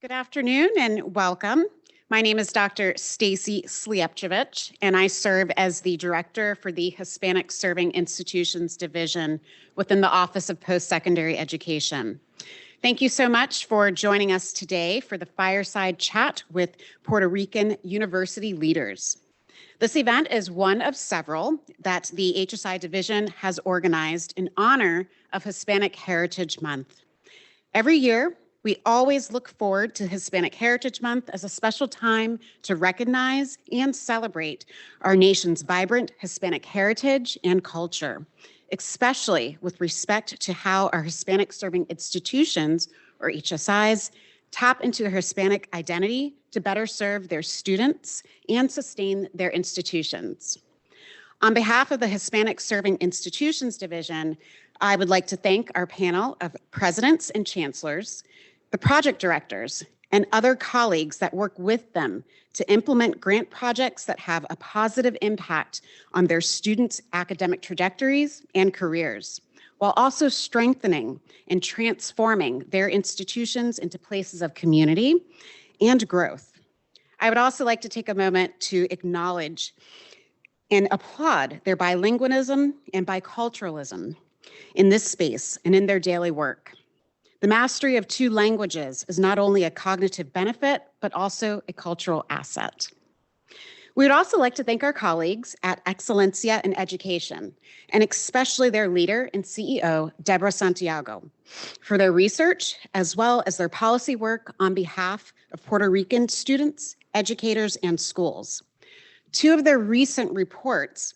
Good afternoon and welcome. My name is Dr. Stacy Slijepcevic, and I serve as the Director for the Hispanic Serving Institutions Division within the Office of Post-Secondary Education. Thank you so much for joining us today for the Fireside Chat with Puerto Rican University leaders. This event is one of several that the HSI Division has organized in honor of Hispanic Heritage Month. Every year, we always look forward to Hispanic Heritage Month as a special time to recognize and celebrate our nation's vibrant Hispanic heritage and culture, especially with respect to how our Hispanic serving institutions, or HSIs, tap into their Hispanic identity to better serve their students and sustain their institutions. On behalf of the Hispanic Serving Institutions Division, I would like to thank our panel of presidents and chancellors, the project directors, and other colleagues that work with them to implement grant projects that have a positive impact on their students' academic trajectories and careers, while also strengthening and transforming their institutions into places of community and growth. I would also like to take a moment to acknowledge and applaud their bilingualism and biculturalism in this space and in their daily work. The mastery of two languages is not only a cognitive benefit, but also a cultural asset. We would also like to thank our colleagues at Excelencia in Education, and especially their leader and CEO, Deborah Santiago, for their research as well as their policy work on behalf of Puerto Rican students, educators, and schools. Two of their recent reports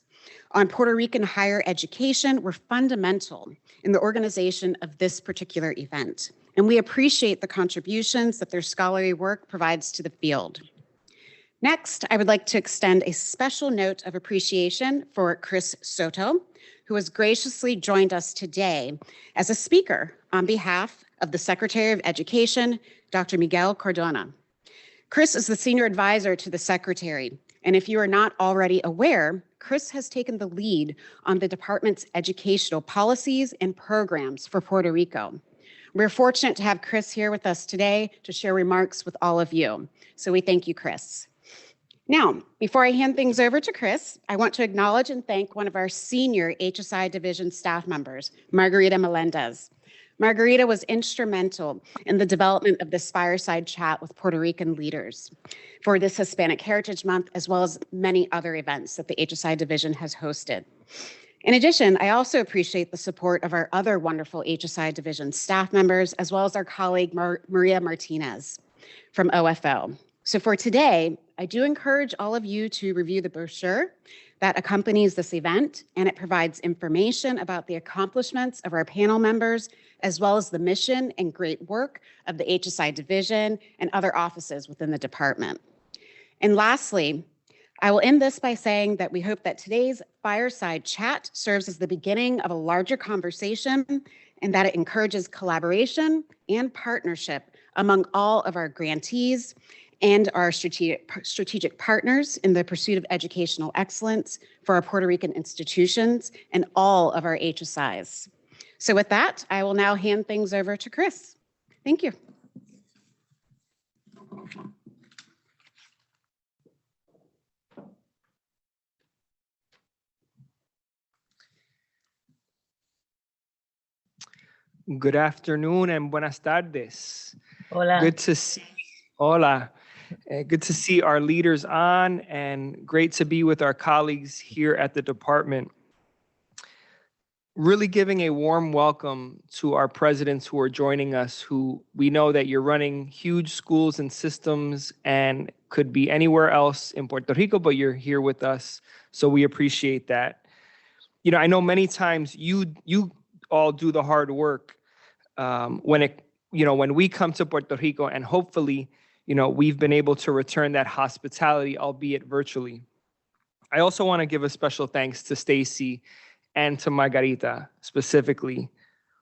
on Puerto Rican higher education were fundamental in the organization of this particular event, and we appreciate the contributions that their scholarly work provides to the field. Next, I would like to extend a special note of appreciation for Chris Soto, who has graciously joined us today as a speaker on behalf of the Secretary of Education, Dr. Miguel Cardona. Chris is the senior advisor to the Secretary, and if you are not already aware, Chris has taken the lead on the department's educational policies and programs for Puerto Rico. We're fortunate to have Chris here with us today to share remarks with all of you. So we thank you, Chris. Now, before I hand things over to Chris, I want to acknowledge and thank one of our senior HSI Division staff members, Margarita Melendez. Margarita was instrumental in the development of this Fireside Chat with Puerto Rican leaders for this Hispanic Heritage Month, as well as many other events that the HSI Division has hosted. In addition, I also appreciate the support of our other wonderful HSI Division staff members, as well as our colleague Maria Martinez from OFO. So for today, I do encourage all of you to review the brochure that accompanies this event, and it provides information about the accomplishments of our panel members, as well as the mission and great work of the HSI Division and other offices within the department. And lastly, I will end this by saying that we hope that today's Fireside Chat serves as the beginning of a larger conversation and that it encourages collaboration and partnership among all of our grantees and our strategic partners in the pursuit of educational excellence for our Puerto Rican institutions and all of our HSIs. So with that, I will now hand things over to Chris. Thank you. Good afternoon and buenas tardes. Hola. Good to see. Hola. Good to see our leaders on, and great to be with our colleagues here at the department. Really giving a warm welcome to our presidents who are joining us, who we know that you're running huge schools and systems and could be anywhere else in Puerto Rico, but you're here with us, so we appreciate that. You know, I know many times you all do the hard work when we come to Puerto Rico, and hopefully, we've been able to return that hospitality, albeit virtually. I also want to give a special thanks to Stacy and to Margarita specifically,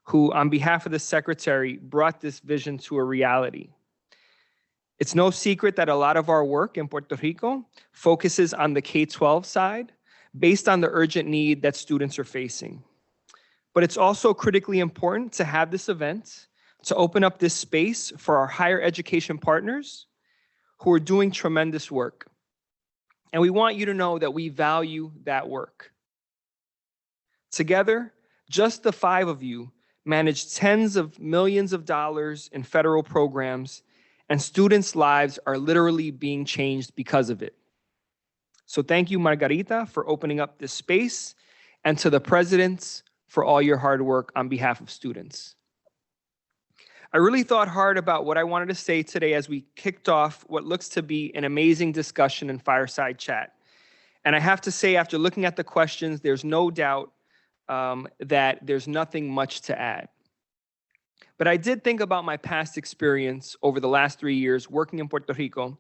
who on behalf of the Secretary brought this vision to a reality. It's no secret that a lot of our work in Puerto Rico focuses on the K-12 side based on the urgent need that students are facing. But it's also critically important to have this event to open up this space for our higher education partners who are doing tremendous work. And we want you to know that we value that work. Together, just the 5 of you manage tens of millions of dollars in federal programs, and students' lives are literally being changed because of it. So thank you, Margarita, for opening up this space, and to the presidents for all your hard work on behalf of students. I really thought hard about what I wanted to say today as we kicked off what looks to be an amazing discussion in Fireside Chat. And I have to say, after looking at the questions, there's no doubt that there's nothing much to add. But I did think about my past experience over the last 3 years working in Puerto Rico,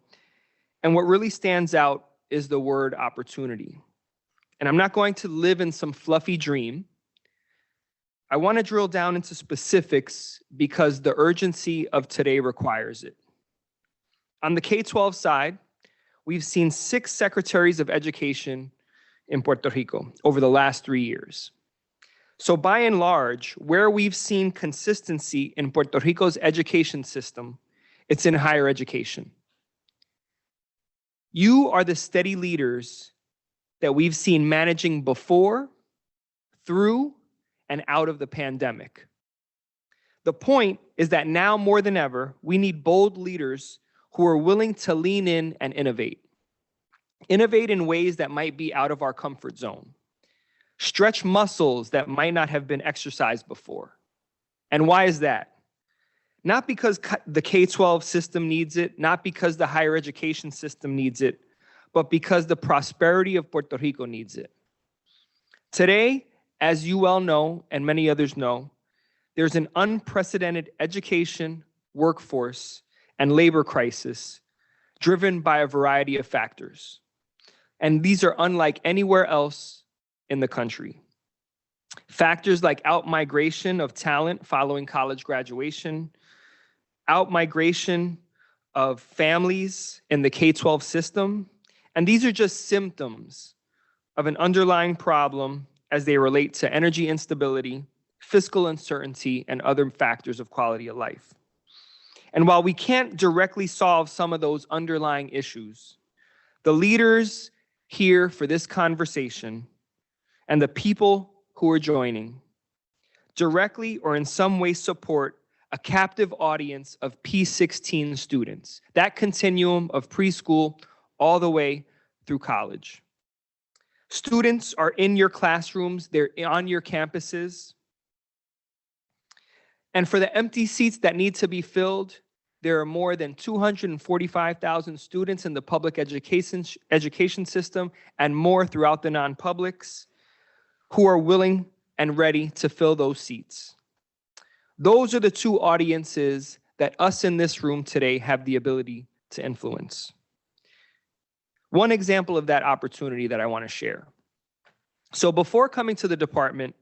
and what really stands out is the word opportunity. And I'm not going to live in some fluffy dream. I want to drill down into specifics because the urgency of today requires it. On the K-12 side, we've seen 6 secretaries of education in Puerto Rico over the last 3 years. So by and large, where we've seen consistency in Puerto Rico's education system, it's in higher education. You are the steady leaders that we've seen managing before, through, and out of the pandemic. The point is that now more than ever, we need bold leaders who are willing to lean in and innovate. Innovate in ways that might be out of our comfort zone. Stretch muscles that might not have been exercised before. And why is that? Not because the K-12 system needs it, not because the higher education system needs it, but because the prosperity of Puerto Rico needs it. Today, as you well know, and many others know, there's an unprecedented education, workforce, and labor crisis driven by a variety of factors. And these are unlike anywhere else in the country. Factors like out-migration of talent following college graduation, out-migration of families in the K-12 system, and these are just symptoms of an underlying problem as they relate to energy instability, fiscal uncertainty, and other factors of quality of life. And while we can't directly solve some of those underlying issues, the leaders here for this conversation and the people who are joining directly or in some way support a captive audience of P16 students, that continuum of preschool all the way through college. Students are in your classrooms, they're on your campuses. And for the empty seats that need to be filled, there are more than 245,000 students in the public education system and more throughout the non-publics who are willing and ready to fill those seats. Those are the 2 audiences that us in this room today have the ability to influence. One example of that opportunity that I want to share. So before coming to the department,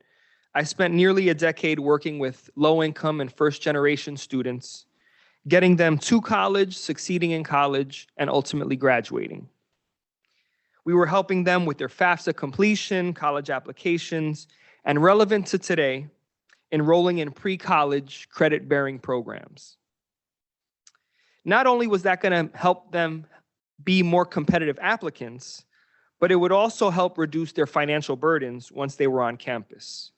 I spent nearly a decade working with low-income and first-generation students, getting them to college, succeeding in college, and ultimately graduating. We were helping them with their FAFSA completion, college applications, and relevant to today, enrolling in pre-college credit-bearing programs. Not only was that going to help them be more competitive applicants, but it would also help reduce their financial burdens once they were on campus.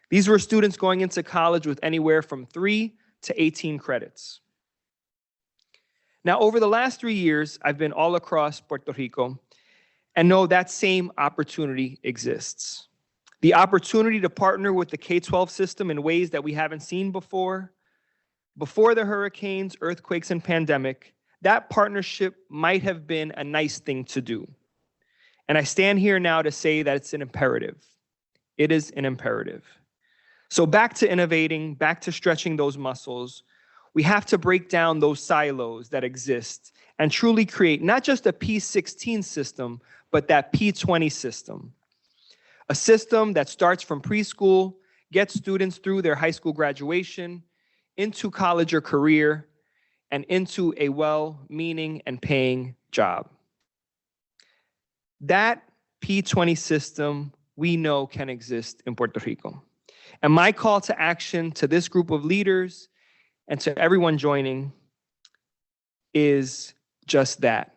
These were students going into college with anywhere from 3 to 18 credits. Now, over the last 3 years, I've been all across Puerto Rico and know that same opportunity exists. The opportunity to partner with the K-12 system in ways that we haven't seen before the hurricanes, earthquakes, and pandemic, that partnership might have been a nice thing to do. And I stand here now to say that it's an imperative. It is an imperative. So back to innovating, back to stretching those muscles, we have to break down those silos that exist and truly create not just a P16 system, but that P20 system. A system that starts from preschool, gets students through their high school graduation, into college or career, and into a well-meaning and paying job. That P20 system we know can exist in Puerto Rico. And my call to action to this group of leaders and to everyone joining is just that,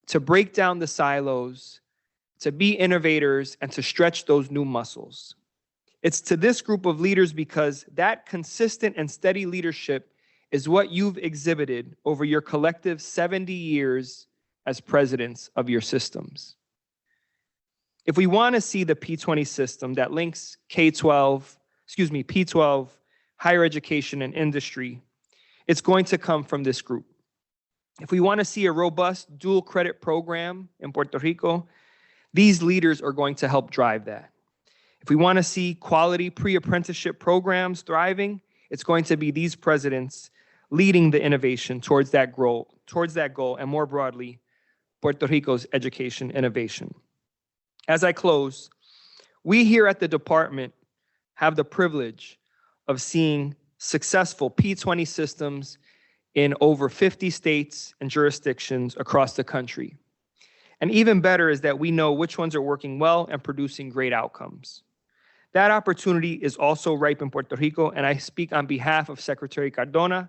to break down the silos, to be innovators, and to stretch those new muscles. It's to this group of leaders because that consistent and steady leadership is what you've exhibited over your collective 70 years as presidents of your systems. If we want to see the P20 system that links P12, higher education and industry, it's going to come from this group. If we want to see a robust dual credit program in Puerto Rico, these leaders are going to help drive that. If we want to see quality pre-apprenticeship programs thriving, it's going to be these presidents leading the innovation towards that goal, and more broadly, Puerto Rico's education innovation. As I close, we here at the department have the privilege of seeing successful P20 systems in over 50 states and jurisdictions across the country. And even better is that we know which ones are working well and producing great outcomes. That opportunity is also ripe in Puerto Rico, and I speak on behalf of Secretary Cardona,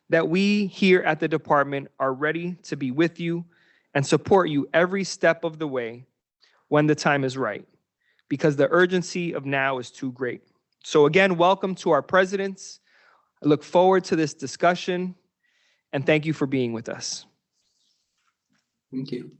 that we here at the department are ready to be with you and support you every step of the way when the time is right, because the urgency of now is too great. So again, welcome to our presidents. I look forward to this discussion, and thank you for being with us. Thank you.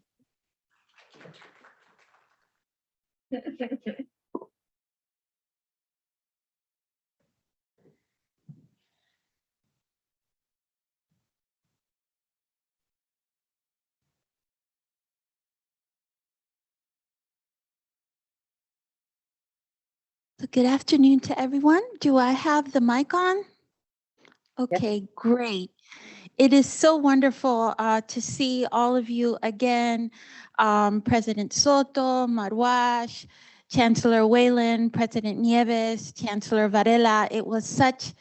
So good afternoon to everyone. Do I have the mic on? Okay, great. It is so wonderful to see all of you again. President Soto, Marwash, Chancellor Whalen, President Nieves, Chancellor Varela. It was such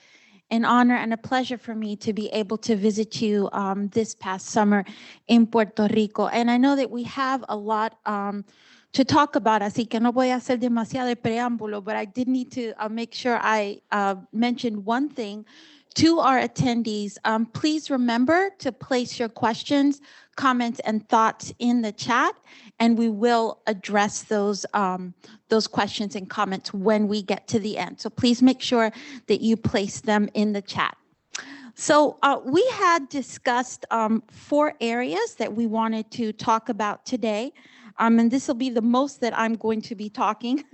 an honor and a pleasure for me to be able to visit you this past summer in Puerto Rico. And I know that we have a lot to talk about, así que no voy a hacer demasiado de preámbulo, but I did need to make sure I mentioned one thing to our attendees. Please remember to place your questions, comments, and thoughts in the chat, and we will address those questions and comments when we get to the end. So please make sure that you place them in the chat. So we had discussed 4 areas that we wanted to talk about today. And this will be the most that I'm going to be talking.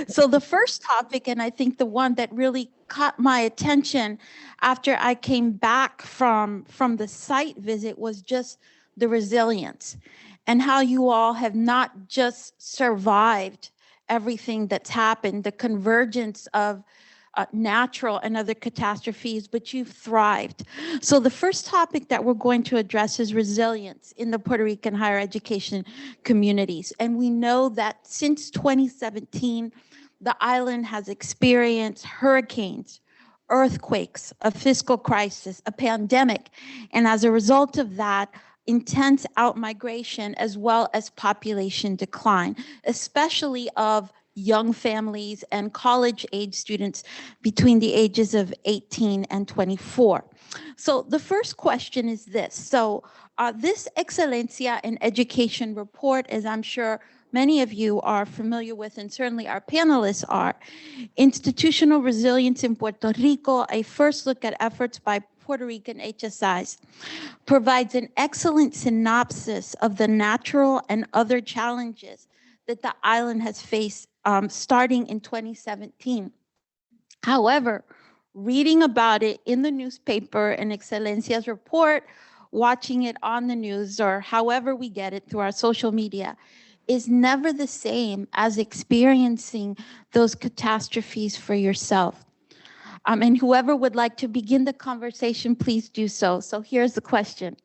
So the first topic, and I think the one that really caught my attention after I came back from the site visit, was just the resilience and how you all have not just survived everything that's happened, the convergence of natural and other catastrophes, but you've thrived. So the first topic that we're going to address is resilience in the Puerto Rican higher education communities. And we know that since 2017, the island has experienced hurricanes, earthquakes, a fiscal crisis, a pandemic, and as a result of that, intense outmigration as well as population decline, especially of young families and college-age students between the ages of 18 and 24. So the first question is this. So this Excelencia in Education report, as I'm sure many of you are familiar with, and certainly our panelists are, Institutional Resilience in Puerto Rico, a first look at efforts by Puerto Rican HSIs, provides an excellent synopsis of the natural and other challenges that the island has faced starting in 2017. However, reading about it in the newspaper in Excelencia's report, watching it on the news, or however we get it through our social media, is never the same as experiencing those catastrophes for yourself. And whoever would like to begin the conversation, please do so. So here's the question.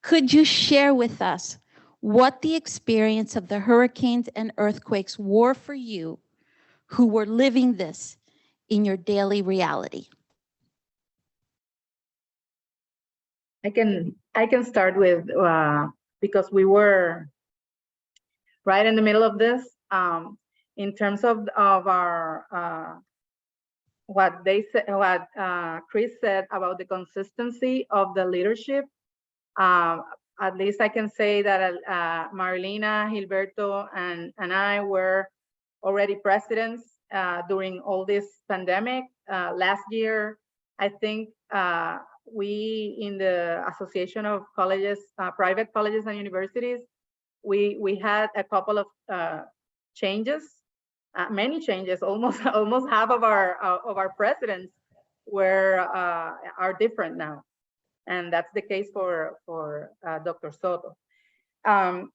Could you share with us what the experience of the hurricanes and earthquakes were for you who were living this in your daily reality? I can start with, because we were right in the middle of this, in terms of our what Chris said about the consistency of the leadership. At least I can say that Marilena, Gilberto, and I were already presidents during all this pandemic. Last year, I think we in the Association of Colleges, Private Colleges and Universities, we had a couple of changes, many changes. Almost half of our presidents are different now, and that's the case for Dr. Soto. I'm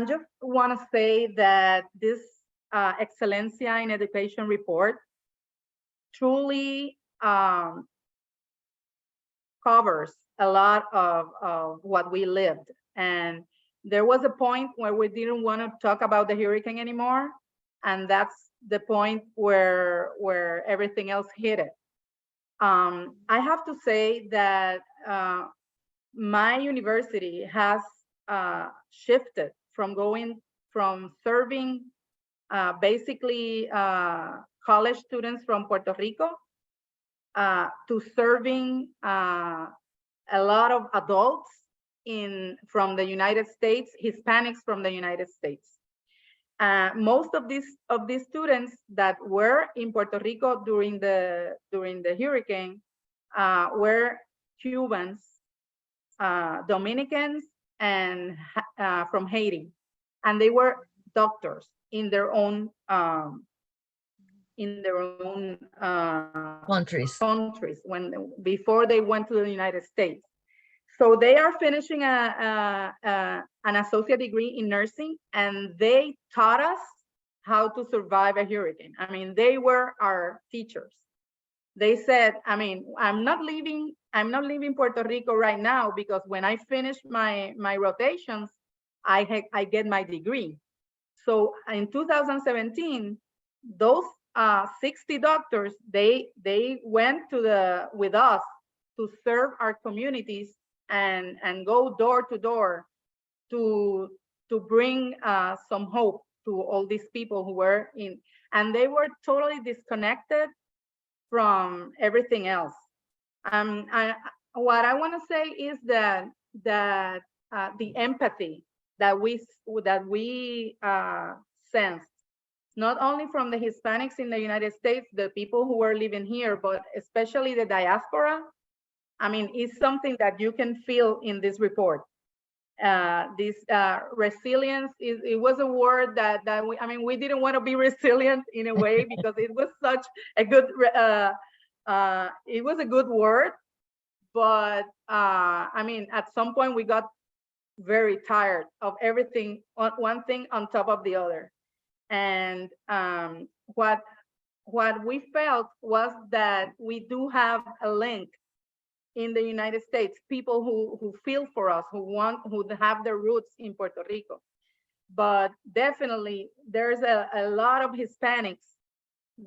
just want to say that this Excelencia in Education report truly covers a lot of what we lived. And there was a point where we didn't want to talk about the hurricane anymore. And that's the point where everything else hit it. I have to say that my university has shifted from serving basically college students from Puerto Rico to serving a lot of adults from the United States, Hispanics from the United States. Most of these students that were in Puerto Rico during the hurricane were Cubans, Dominicans, and from Haiti, and they were doctors in their own countries before they went to the United States. So they are finishing an associate degree in nursing, and they taught us how to survive a hurricane. I mean, they were our teachers. They said, I mean, I'm not leaving Puerto Rico right now, because when I finish my rotations, I get my degree. So in 2017, those 60 doctors, they went with us to serve our communities and go door to door to bring some hope to all these people who were and they were totally disconnected from everything else. What I want to say is that the empathy that we sensed, not only from the Hispanics in the United States, the people who were living here, but especially the diaspora, I mean, it's something that you can feel in this report. This resilience, it was a word that we didn't want to be resilient in a way, because it was such a good, it was a good word, but I mean, at some point we got very tired of everything, one thing on top of the other. And what we felt was that we do have a link in the United States, people who feel for us, who have their roots in Puerto Rico. But definitely there's a lot of Hispanics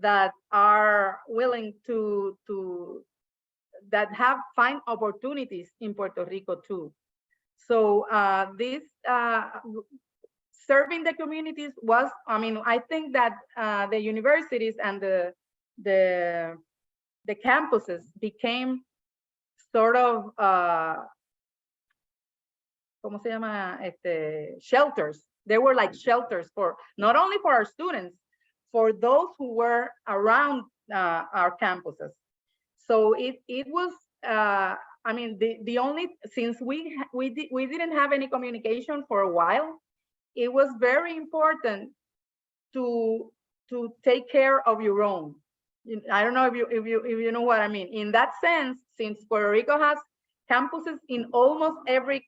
that are willing to find opportunities in Puerto Rico too. So this serving the communities was, I mean, I think that the universities and the campuses became sort of ¿cómo se llama? Shelters. They were like shelters for not only for our students, for those who were around our campuses. So it was I mean, the only, since we didn't have any communication for a while, it was very important to take care of your own. I don't know if you know what I mean. In that sense, since Puerto Rico has campuses in almost every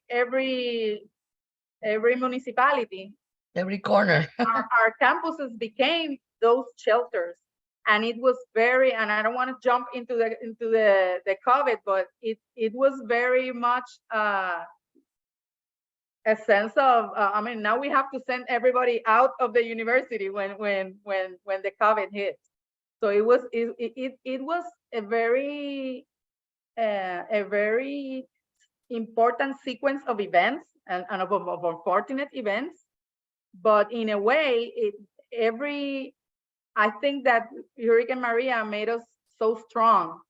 municipality, every corner, our campuses became those shelters. And it was very, and I don't want to jump into the COVID, but it was very much a sense of I mean, now we have to send everybody out of the university when the COVID hit. So it was a very important sequence of events and of unfortunate events. But in a way, I think that Hurricane Maria made us so strong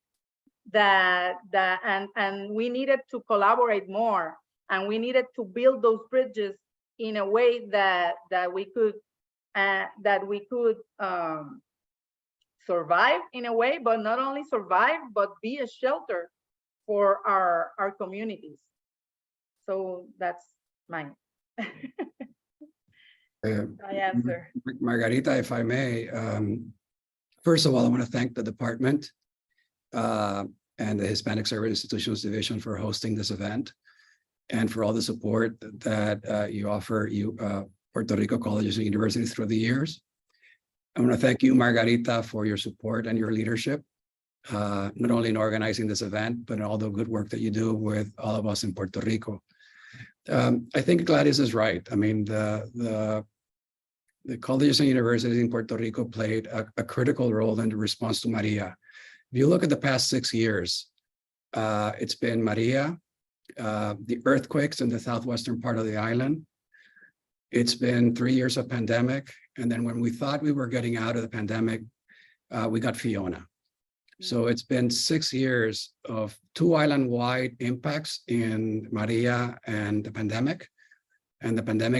and we needed to collaborate more, and we needed to build those bridges in a way that we could survive in a way, but not only survive, but be a shelter for our communities. So that's my answer. Margarita, if I may, first of all, I want to thank the department and the Hispanic Serving Institutions Division for hosting this event and for all the support that you offer Puerto Rico colleges and universities through the years. I want to thank you, Margarita, for your support and your leadership, not only in organizing this event, but in all the good work that you do with all of us in Puerto Rico. I think Gladys is right. I mean, the colleges and universities in Puerto Rico played a critical role in the response to Maria. If you look at the past 6 years, it's been Maria, the earthquakes in the southwestern part of the island. It's been 3 years of pandemic. And then when we thought we were getting out of the pandemic, we got Fiona. So it's been 6 years of 2 island-wide impacts in Maria and the pandemic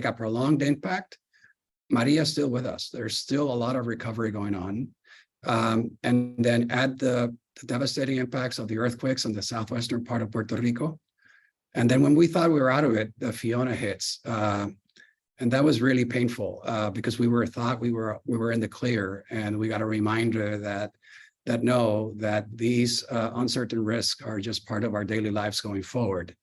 a prolonged impact. Maria's still with us. There's still a lot of recovery going on. And then add the devastating impacts of the earthquakes in the southwestern part of Puerto Rico. And then when we thought we were out of it, the Fiona hits. And that was really painful because we thought we were in the clear, and we got a reminder that these uncertain risks are just part of our daily lives going forward.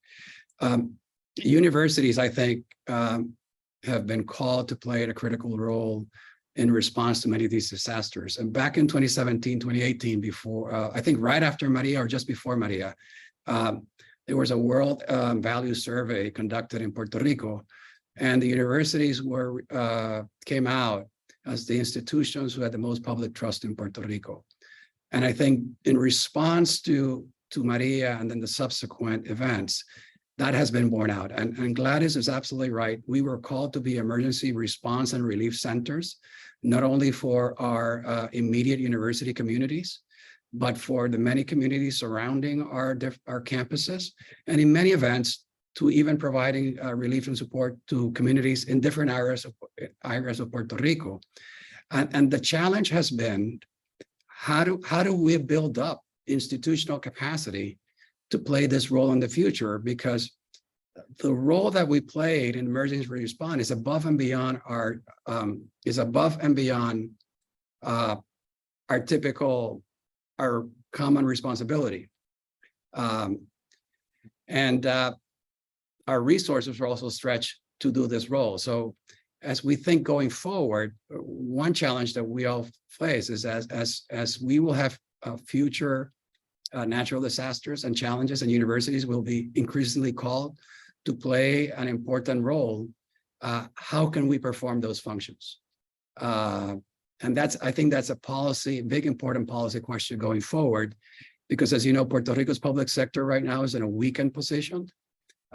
Universities, I think, have been called to play a critical role in response to many of these disasters. And back in 2017, 2018, before, I think right after Maria or just before Maria, there was a world value survey conducted in Puerto Rico, and the universities came out as the institutions who had the most public trust in Puerto Rico. And I think in response to Maria and then the subsequent events, that has been borne out. And Gladys is absolutely right. We were called to be emergency response and relief centers, not only for our immediate university communities, but for the many communities surrounding our campuses, and in many events, to even providing relief and support to communities in different areas of Puerto Rico. And the challenge has been, how do we build up institutional capacity to play this role in the future? Because the role that we played in emergency response is above and beyond our common responsibility. Our resources are also stretched to do this role. So as we think going forward, one challenge that we all face is as we will have future natural disasters and challenges, and universities will be increasingly called to play an important role, how can we perform those functions? And I think that's a big important policy question going forward, because as you know, Puerto Rico's public sector right now is in a weakened position.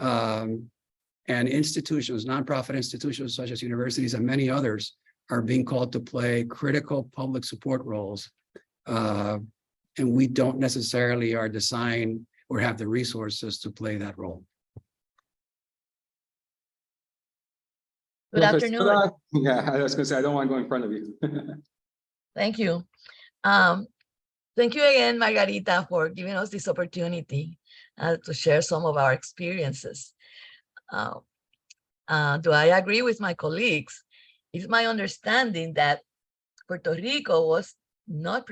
And institutions, nonprofit institutions such as universities and many others, are being called to play critical public support roles. And we don't necessarily are designed or have the resources to play that role. Good afternoon. Yeah, I was going to say, I don't want to go in front of you. Thank you. Thank you again, Margarita, for giving us this opportunity to share some of our experiences. Do I agree with my colleagues? It's my understanding that Puerto Rico was not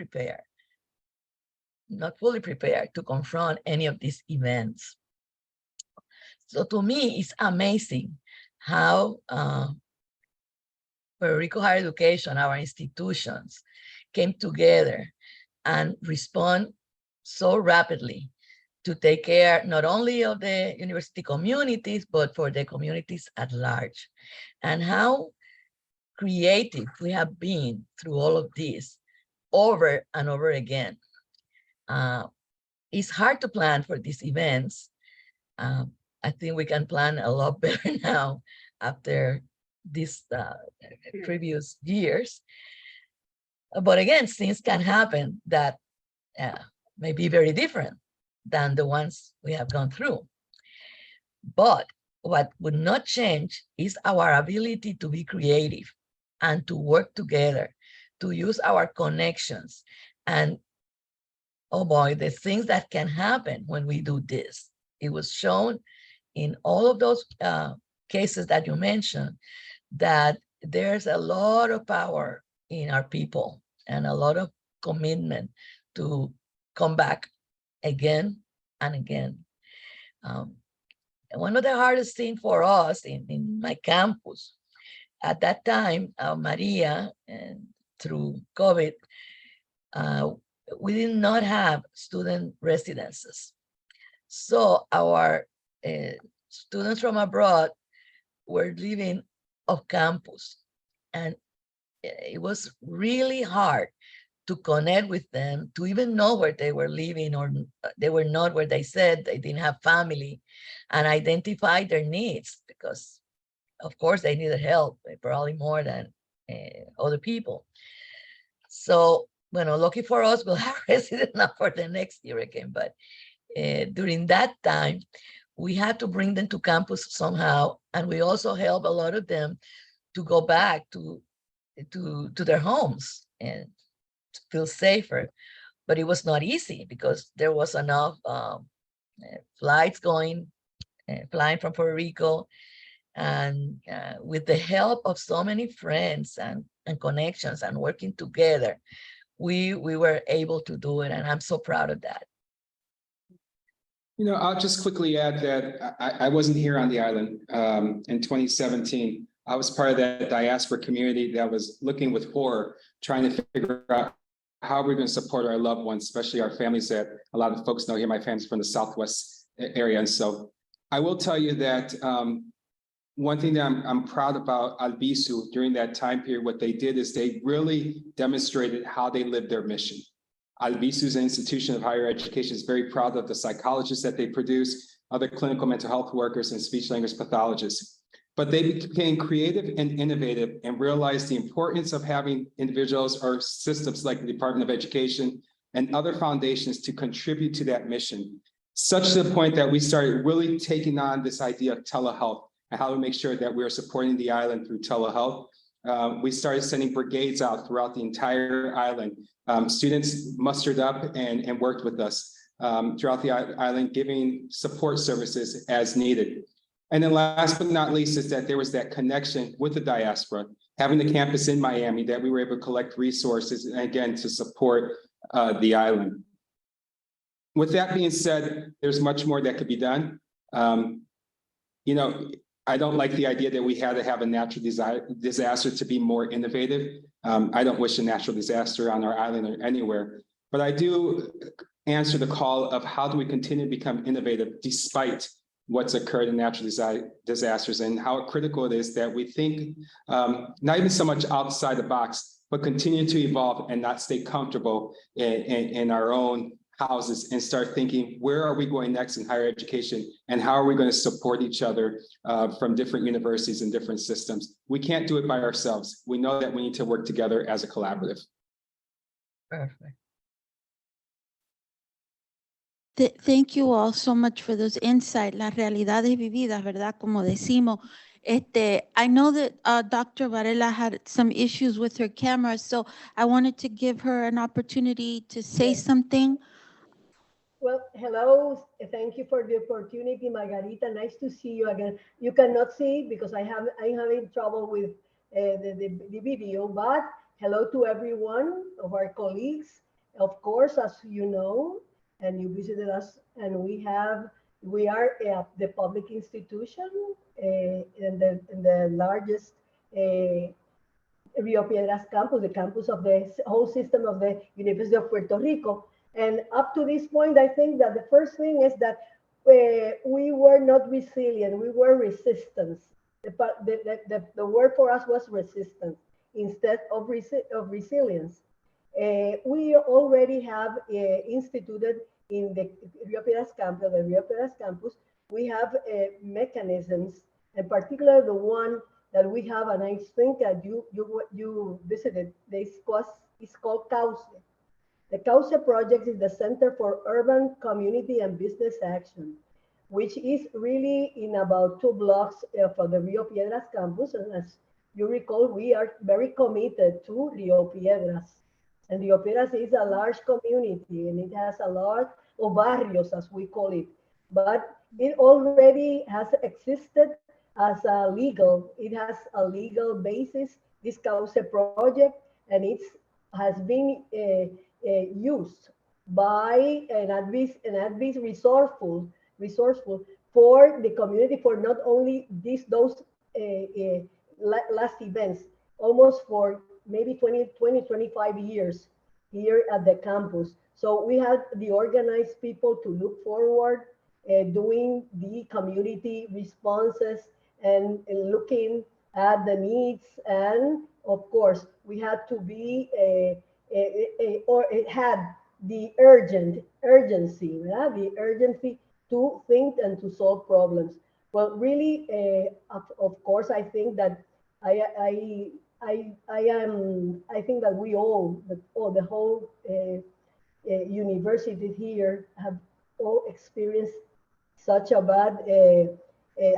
fully prepared to confront any of these events. So to me, it's amazing how Puerto Rico higher education, our institutions, came together and respond so rapidly to take care not only of the university communities, but for the communities at large. And how creative we have been through all of this over and over again. It's hard to plan for these events. I think we can plan a lot better now after these previous years. But again, things can happen that may be very different than the ones we have gone through. But what would not change is our ability to be creative and to work together, to use our connections. And oh boy, the things that can happen when we do this. It was shown in all of those cases that you mentioned that there's a lot of power in our people and a lot of commitment to come back again and again. One of the hardest things for us in my campus at that time, Maria, and through COVID, we did not have student residences. So our students from abroad were living off campus, and it was really hard to connect with them, to even know where they were living, or they were not where they said they didn't have family, and identify their needs, because of course they needed help, probably more than other people. So, bueno, lucky for us, we'll have residents now for the next year again, but during that time, we had to bring them to campus somehow, and we also help a lot of them to go back to their homes and to feel safer. But it was not easy because there was enough flights flying from Puerto Rico, and with the help of so many friends and connections and working together, we were able to do it, and I'm so proud of that. You know, I'll just quickly add that I wasn't here on the island in 2017. I was part of that diaspora community that was looking with horror, trying to figure out how we're going to support our loved ones, especially our families that a lot of folks know here. My family's from the Southwest area. And so I will tell you that one thing that I'm proud about Albizu during that time period, what they did is they really demonstrated how they lived their mission. Albizu is an institution of higher education, is very proud of the psychologists that they produce, other clinical mental health workers and speech language pathologists. But they became creative and innovative and realized the importance of having individuals or systems like the Department of Education and other foundations to contribute to that mission, such to the point that we started really taking on this idea of telehealth and how to make sure that we're supporting the island through telehealth. We started sending brigades out throughout the entire island. Students mustered up and worked with us throughout the island, giving support services as needed. And then last but not least is that there was that connection with the diaspora, having the campus in Miami, that we were able to collect resources, and again, to support the island. With that being said, there's much more that could be done. You know, I don't like the idea that we had to have a natural disaster to be more innovative. I don't wish a natural disaster on our island or anywhere, but I do answer the call of how do we continue to become innovative despite what's occurred in natural disasters, and how critical it is that we think not even so much outside the box, but continue to evolve and not stay comfortable in our own houses and start thinking, where are we going next in higher education, and how are we going to support each other from different universities and different systems? We can't do it by ourselves. We know that we need to work together as a collaborative. Perfect. Thank you all so much for those insights, las realidades vividas, ¿verdad? Como decimos. I know that Dr. Varela had some issues with her camera, so I wanted to give her an opportunity to say something. Well, hello. Thank you for the opportunity, Margarita. Nice to see you again. You cannot see because I'm having trouble with the video, but hello to everyone of our colleagues. Of course, as you know, and you visited us, and we are the public institution in the largest Rio Piedras campus, the campus of the whole system of the University of Puerto Rico. And up to this point, I think that the first thing is that we were not resilient, we were resistance. The word for us was resistance instead of resilience. We already have instituted in the Rio Piedras campus, we have mechanisms, in particular the one that we have, and I think that you visited, it's called CAUSE. The CAUSE project is the Center for Urban Community and Business Action, which is really in about 2 blocks of the Rio Piedras campus. And as you recall, we are very committed to Rio Piedras. And Rio Piedras is a large community, and it has a lot of barrios, as we call it. But it already has existed as it has a legal basis, this CAUSE project, and it has been used by and advis resourceful for the community, for not only those last events, almost for maybe 25 years here at the campus. So we had the organized people to look forward, doing the community responses and looking at the needs. And of course, we had to be, or it had the urgency, yeah? The urgency to think and to solve problems. Well, really, of course, I think that I think that we all, the whole university here have all experienced such a bad,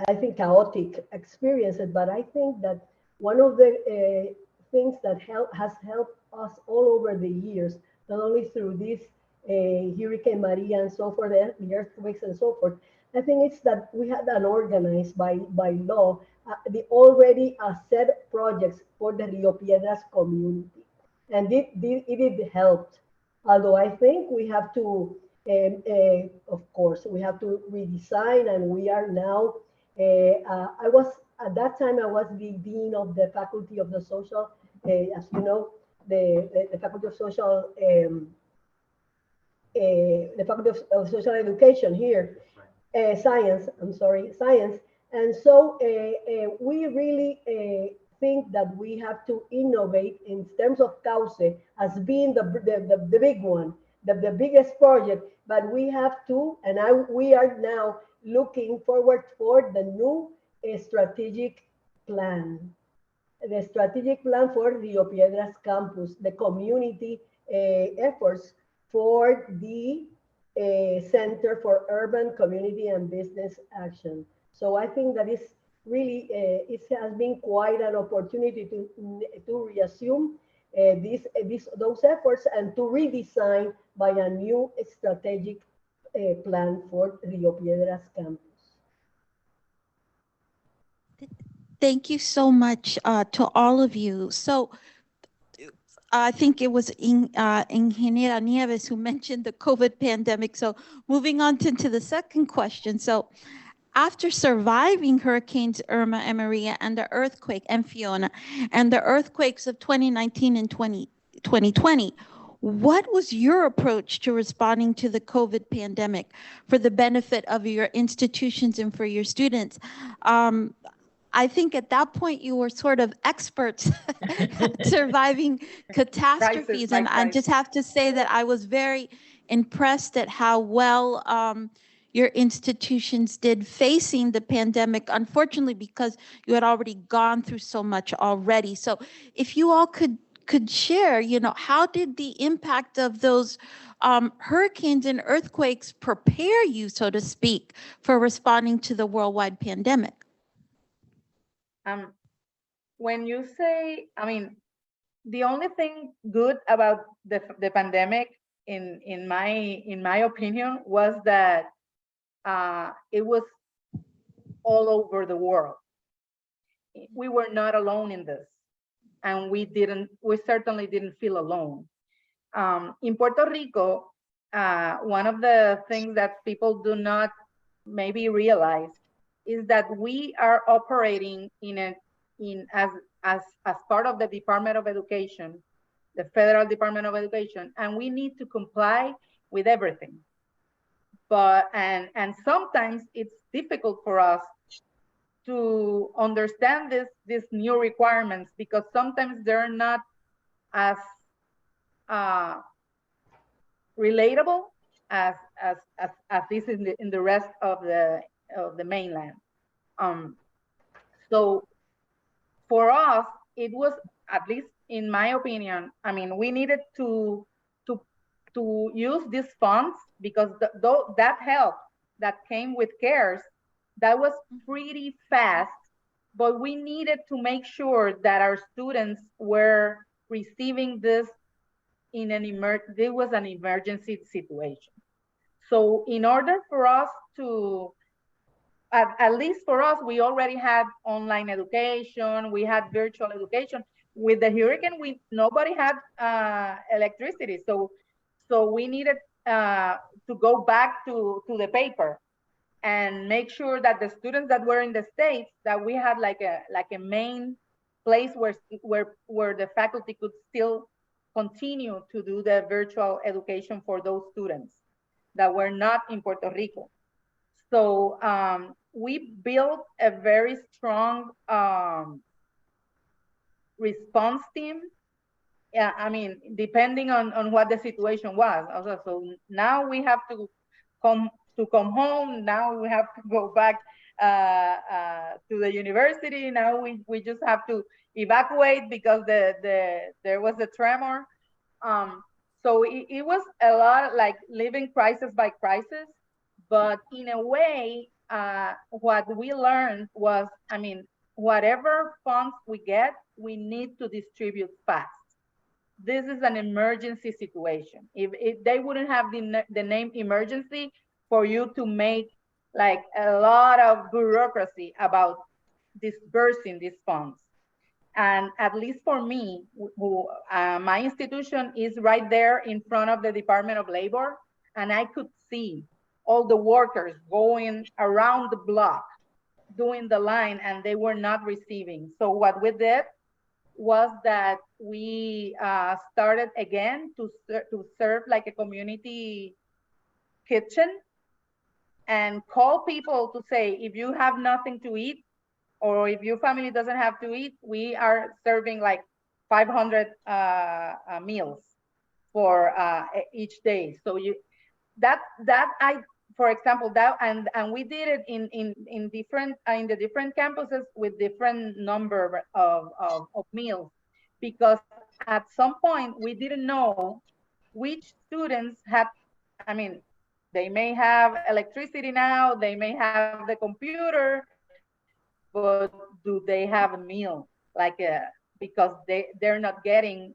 I think, chaotic experiences. But I think that one of the things that has helped us all over the years, not only through this Hurricane Maria and so forth, the earthquakes and so forth, I think it's that we had an organized by law, the already set projects for the Rio Piedras community. And it helped. Although I think we have to, of course, we have to redesign, and we are now, at that time, I was the Dean of the Faculty of the Social, as you know, the Faculty of Social, the Faculty of Social Education here, Science, I'm sorry, Science. And so we really think that we have to innovate in terms of CAUSE as being the big one, the biggest project, but we have to, and we are now looking forward for the new strategic plan. The strategic plan for Rio Piedras campus, the community efforts for the Center for Urban Community and Business Action. So I think that is really, it has been quite an opportunity to reassume those efforts and to redesign by a new strategic plan for Rio Piedras campus. Thank you so much to all of you. So I think it was Ingeniera Nieves who mentioned the COVID pandemic. So moving on to the second question. So after surviving Hurricanes Irma and Maria and the earthquake and Fiona and the earthquakes of 2019 and 2020, what was your approach to responding to the COVID pandemic for the benefit of your institutions and for your students? I think at that point you were sort of experts at surviving catastrophes. And I just have to say that I was very impressed at how well your institutions did facing the pandemic, unfortunately, because you had already gone through so much already. So if you all could share, how did the impact of those hurricanes and earthquakes prepare you, so to speak, for responding to the worldwide pandemic? When you say, the only thing good about the pandemic, in my opinion, was that it was all over the world. We were not alone in this, and we certainly didn't feel alone. In Puerto Rico, one of the things that people do not maybe realize is that we are operating as part of the Department of Education, the Federal Department of Education, and we need to comply with everything. And sometimes it's difficult for us to understand these new requirements, because sometimes they're not as relatable as this in the rest of the mainland. So for us, it was, at least in my opinion, we needed to to use these funds, because that help that came with CARES, that was pretty fast, but we needed to make sure that our students were receiving this in there was an emergency situation. So in order for us to, at least for us, we already had online education, we had virtual education. With the hurricane, nobody had electricity, so we needed to go back to the paper and make sure that the students that were in the States, that we had like a main place where the faculty could still continue to do the virtual education for those students that were not in Puerto Rico. So we built a very strong response team. Yeah, I mean, depending on what the situation was. Also, so now we have to come home. Now we have to go back to the university. Now we just have to evacuate because there was a tremor. So it was a lot like living crisis by crisis. But in a way, what we learned was, I mean, whatever funds we get, we need to distribute fast. This is an emergency situation. If they wouldn't have the name emergency, for you to make like a lot of bureaucracy about dispersing these funds. And at least for me, my institution is right there in front of the Department of Labor, and I could see all the workers going around the block doing the line, and they were not receiving. So what we did was that we started again to serve like a community kitchen and call people to say, if you have nothing to eat, or if your family doesn't have to eat, we are serving like 500 meals for each day. So for example, and we did it in the different campuses with different number of meals, because at some point we didn't know which students had, I mean, they may have electricity now, they may have the computer, but do they have a meal? Because they're not getting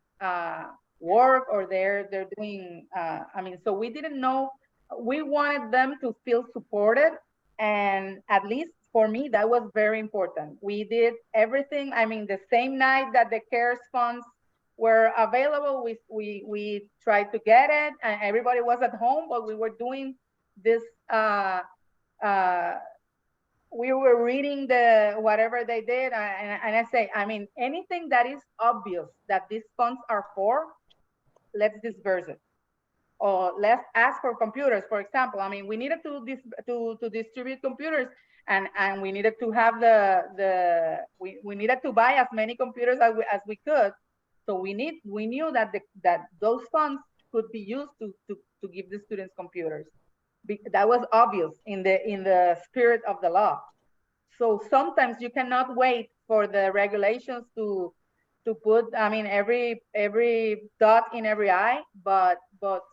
work, or they're doing, I mean, so we didn't know. We wanted them to feel supported, and at least for me, that was very important. We did everything. I mean, the same night that the CARES funds were available, we tried to get it, and everybody was at home, but we were doing this. We were reading whatever they did, and I say, I mean, anything that is obvious that these funds are for, let's disperse it. Or let's ask for computers, for example. I mean, we needed to distribute computers, and we needed to have we needed to buy as many computers as we could. So we knew that those funds could be used to give the students computers. That was obvious in the spirit of the law. So sometimes you cannot wait for the regulations to put, I mean, every dot in every I, but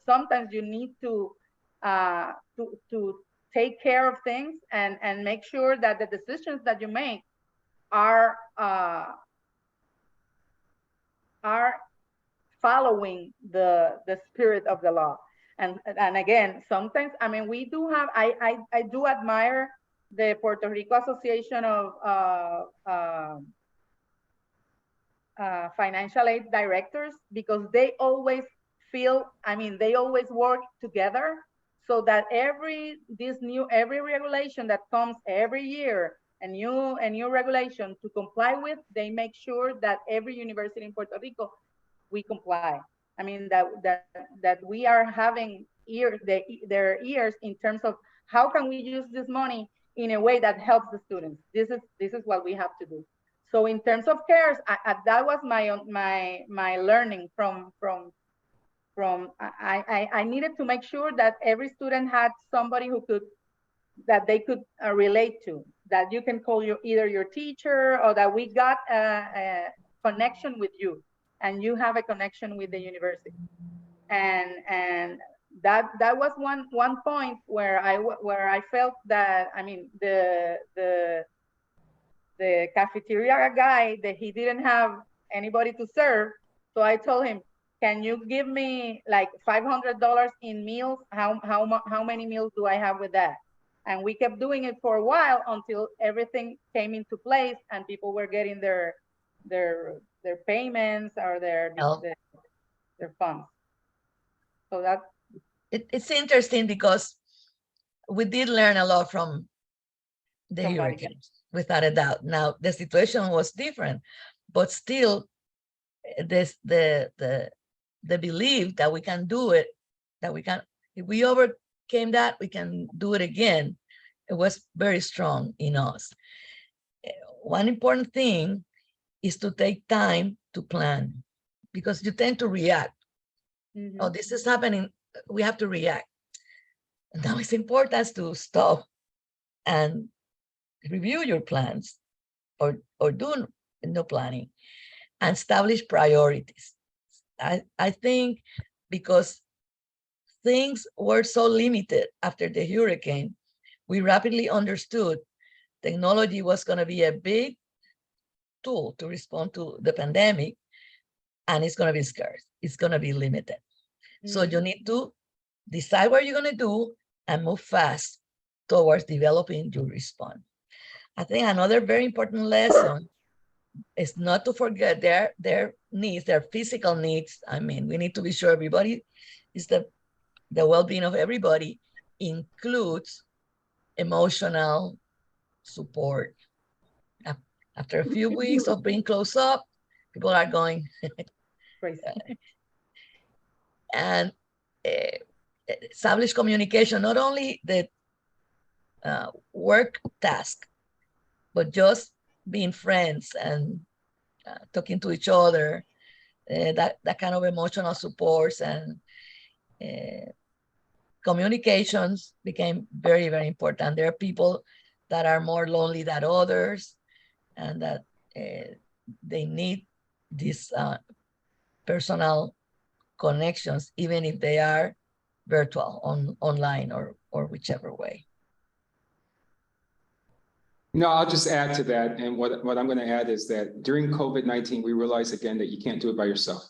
sometimes you need to take care of things and make sure that the decisions that you make are following the spirit of the law. And again, sometimes, I mean, we do have, I do admire the Puerto Rico Association of Financial Aid Directors, because they always feel, I mean, they always work together, so that every regulation that comes every year, a new regulation to comply with, they make sure that every university in Puerto Rico, we comply. I mean, that we are having their ears in terms of how can we use this money in a way that helps the students. This is what we have to do. So in terms of CARES, that was my learning from I needed to make sure that every student had somebody that they could relate to, that you can call either your teacher, or that we got a connection with you, and you have a connection with the university. and that was one point where I felt that, I mean, the cafeteria guy, that he didn't have anybody to serve. So I told him, can you give me like $500 in meals? How many meals do I have with that? And we kept doing it for a while until everything came into place and people were getting their payments or their funds. So that it's interesting because we did learn a lot from the hurricanes, without a doubt. Now the situation was different, but still, the belief that we can do it, that we can, if we overcame that, we can do it again. It was very strong in us. One important thing is to take time to plan, because you tend to react. Oh, this is happening, we have to react. Now it's important to stop and review your plans, or do no planning, and establish priorities. I think because things were so limited after the hurricane, we rapidly understood technology was going to be a big tool to respond to the pandemic, and it's going to be scarce. It's going to be limited. So you need to decide what you're going to do and move fast towards developing your response. I think another very important lesson is not to forget their needs, their physical needs. I mean, we need to be sure everybody is the well-being of everybody includes emotional support. After a few weeks of being close up, people are going crazy. And establish communication, not only the work task, but just being friends and talking to each other, that kind of emotional supports and communications became very, very important. There are people that are more lonely than others, and that they need these personal connections, even if they are virtual, online, or whichever way. No, I'll just add to that. And what I'm going to add is that during COVID-19, we realized again that you can't do it by yourself.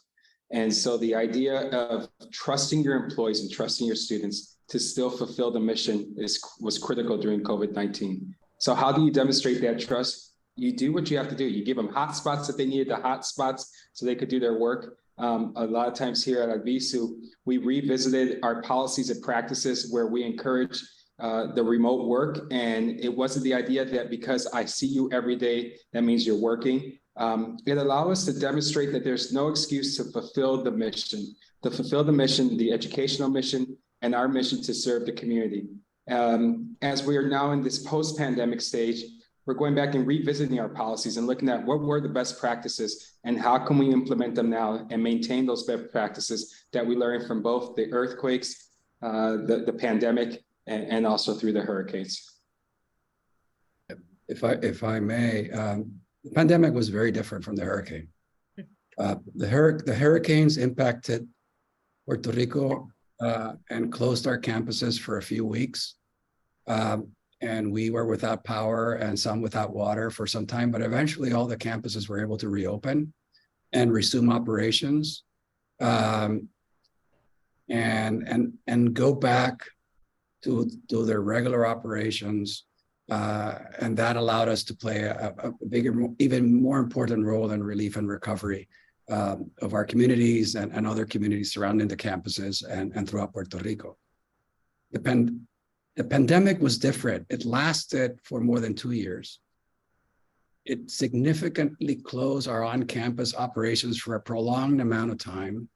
And so the idea of trusting your employees and trusting your students to still fulfill the mission was critical during COVID-19. So how do you demonstrate that trust? You do what you have to do. You give them hotspots if they needed the hotspots so they could do their work. A lot of times here at Albizu, we revisited our policies and practices where we encourage the remote work. And it wasn't the idea that because I see you every day, that means you're working. It allowed us to demonstrate that there's no excuse to fulfill the mission, the educational mission, and our mission to serve the community. As we are now in this post-pandemic stage, we're going back and revisiting our policies and looking at what were the best practices and how can we implement them now and maintain those best practices that we learned from both the earthquakes, the pandemic, and also through the hurricanes. If I may, the pandemic was very different from the hurricane. The hurricanes impacted Puerto Rico and closed our campuses for a few weeks. And we were without power and some without water for some time, but eventually all the campuses were able to reopen and resume operations and go back to their regular operations. And that allowed us to play a bigger, even more important role in relief and recovery of our communities and other communities surrounding the campuses and throughout Puerto Rico. The pandemic was different. It lasted for more than 2 years. It significantly closed our on-campus operations for a prolonged amount of time.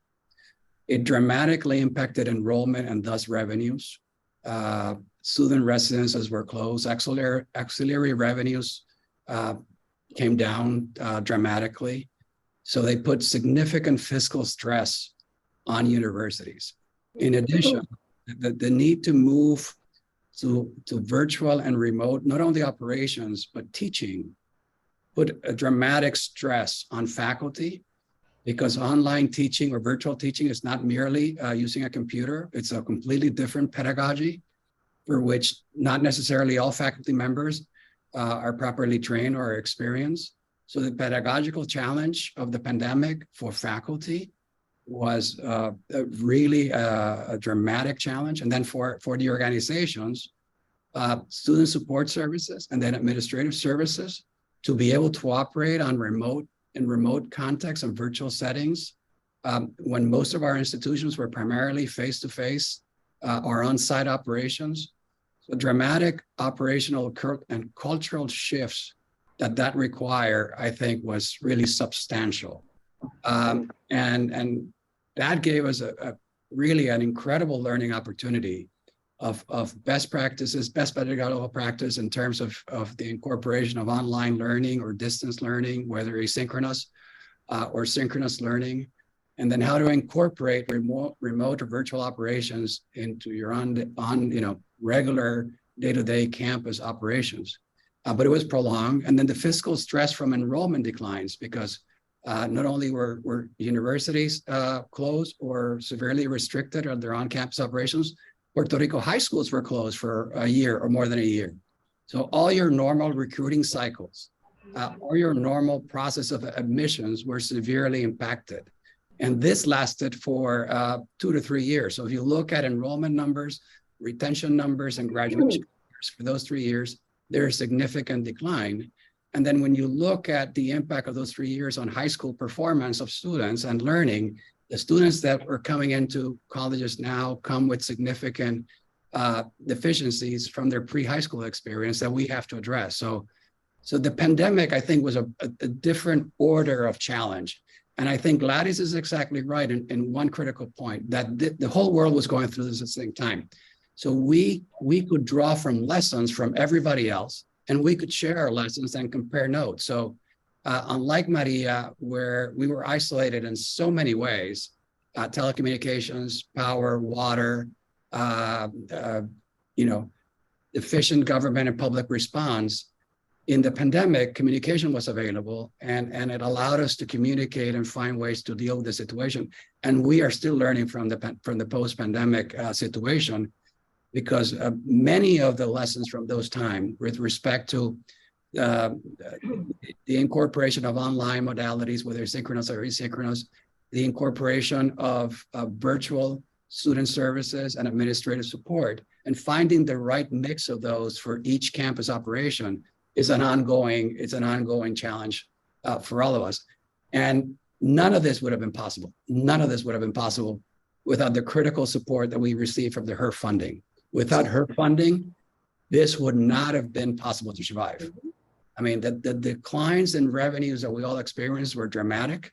It dramatically impacted enrollment and thus revenues. Student residences were closed. Auxiliary revenues came down dramatically. So they put significant fiscal stress on universities. In addition, the need to move to virtual and remote, not only operations, but teaching, put a dramatic stress on faculty because online teaching or virtual teaching is not merely using a computer. It's a completely different pedagogy for which not necessarily all faculty members are properly trained or experienced. So the pedagogical challenge of the pandemic for faculty was really a dramatic challenge. And then for the organizations, student support services and then administrative services to be able to operate on remote contexts and virtual settings when most of our institutions were primarily face-to-face or on-site operations. So dramatic operational and cultural shifts that require, I think, was really substantial. And that gave us really an incredible learning opportunity of best practices, best pedagogical practice in terms of the incorporation of online learning or distance learning, whether asynchronous or synchronous learning, and then how to incorporate remote or virtual operations into your regular day-to-day campus operations. But it was prolonged. And then the fiscal stress from enrollment declines because not only were universities closed or severely restricted on their on-campus operations, Puerto Rico high schools were closed for a year or more than a year. So all your normal recruiting cycles or your normal process of admissions were severely impacted. And this lasted for 2 to 3 years. So if you look at enrollment numbers, retention numbers, and graduation numbers for those 3 years, there's significant decline. And then when you look at the impact of those 3 years on high school performance of students and learning, the students that are coming into colleges now come with significant deficiencies from their pre-high school experience that we have to address. So the pandemic, I think, was a different order of challenge. And I think Gladys is exactly right in one critical point, that the whole world was going through this at the same time. So we could draw from lessons from everybody else, and we could share our lessons and compare notes. So unlike Maria, where we were isolated in so many ways, telecommunications, power, water, efficient government and public response, in the pandemic, communication was available and it allowed us to communicate and find ways to deal with the situation. And we are still learning from the post-pandemic situation, because many of the lessons from those times with respect to the incorporation of online modalities, whether synchronous or asynchronous, the incorporation of virtual student services and administrative support, and finding the right mix of those for each campus operation is an ongoing challenge for all of us. And none of this would have been possible. None of this would have been possible without the critical support that we received from the HERF funding. Without HERF funding, this would not have been possible to survive. I mean, the declines in revenues that we all experienced were dramatic.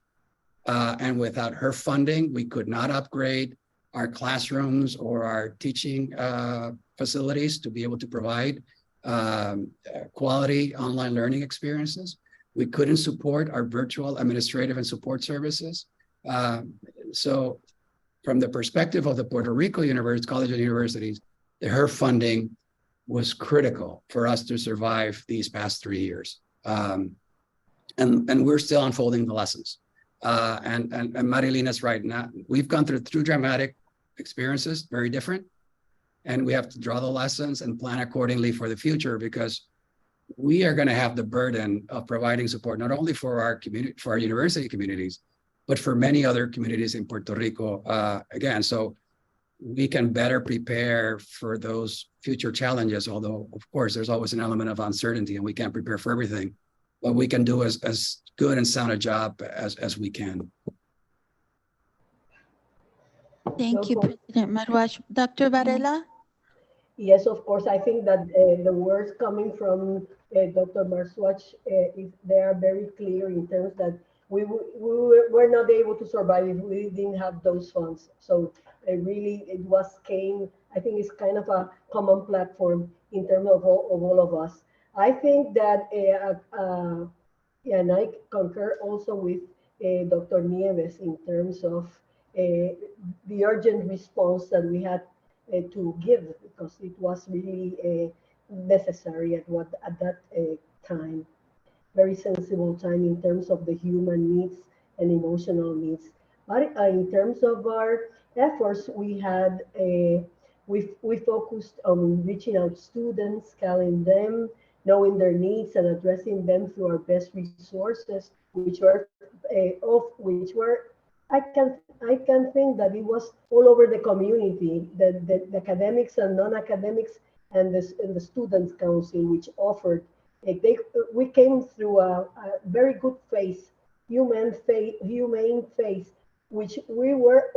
And without HERF funding, we could not upgrade our classrooms or our teaching facilities to be able to provide quality online learning experiences. We couldn't support our virtual administrative and support services. So from the perspective of the Puerto Rico College and Universities, the HERF funding was critical for us to survive these past 3 years. And we're still unfolding the lessons. And Marilina's right. Now, we've gone through dramatic experiences, very different. And we have to draw the lessons and plan accordingly for the future, because we are going to have the burden of providing support, not only for our community, for our university communities, but for many other communities in Puerto Rico, again. So we can better prepare for those future challenges, although, of course, there's always an element of uncertainty and we can't prepare for everything, but we can do as good and sound a job as we can. Thank you, President Marwash. Dr. Varela? Yes, of course. I think that the words coming from Dr. Marwach, they are very clear in terms that we were not able to survive if we didn't have those funds. So I think it's kind of a common platform in terms of all of us. I think that, and I concur also with Dr. Nieves in terms of the urgent response that we had to give, because it was really necessary at that time. Very sensible time in terms of the human needs and emotional needs. But in terms of our efforts, we focused on reaching out students, calling them, knowing their needs, and addressing them through our best resources, I can think that it was all over the community, the academics and non-academics and the students council, which offered. We came through a very good phase, humane phase, which we were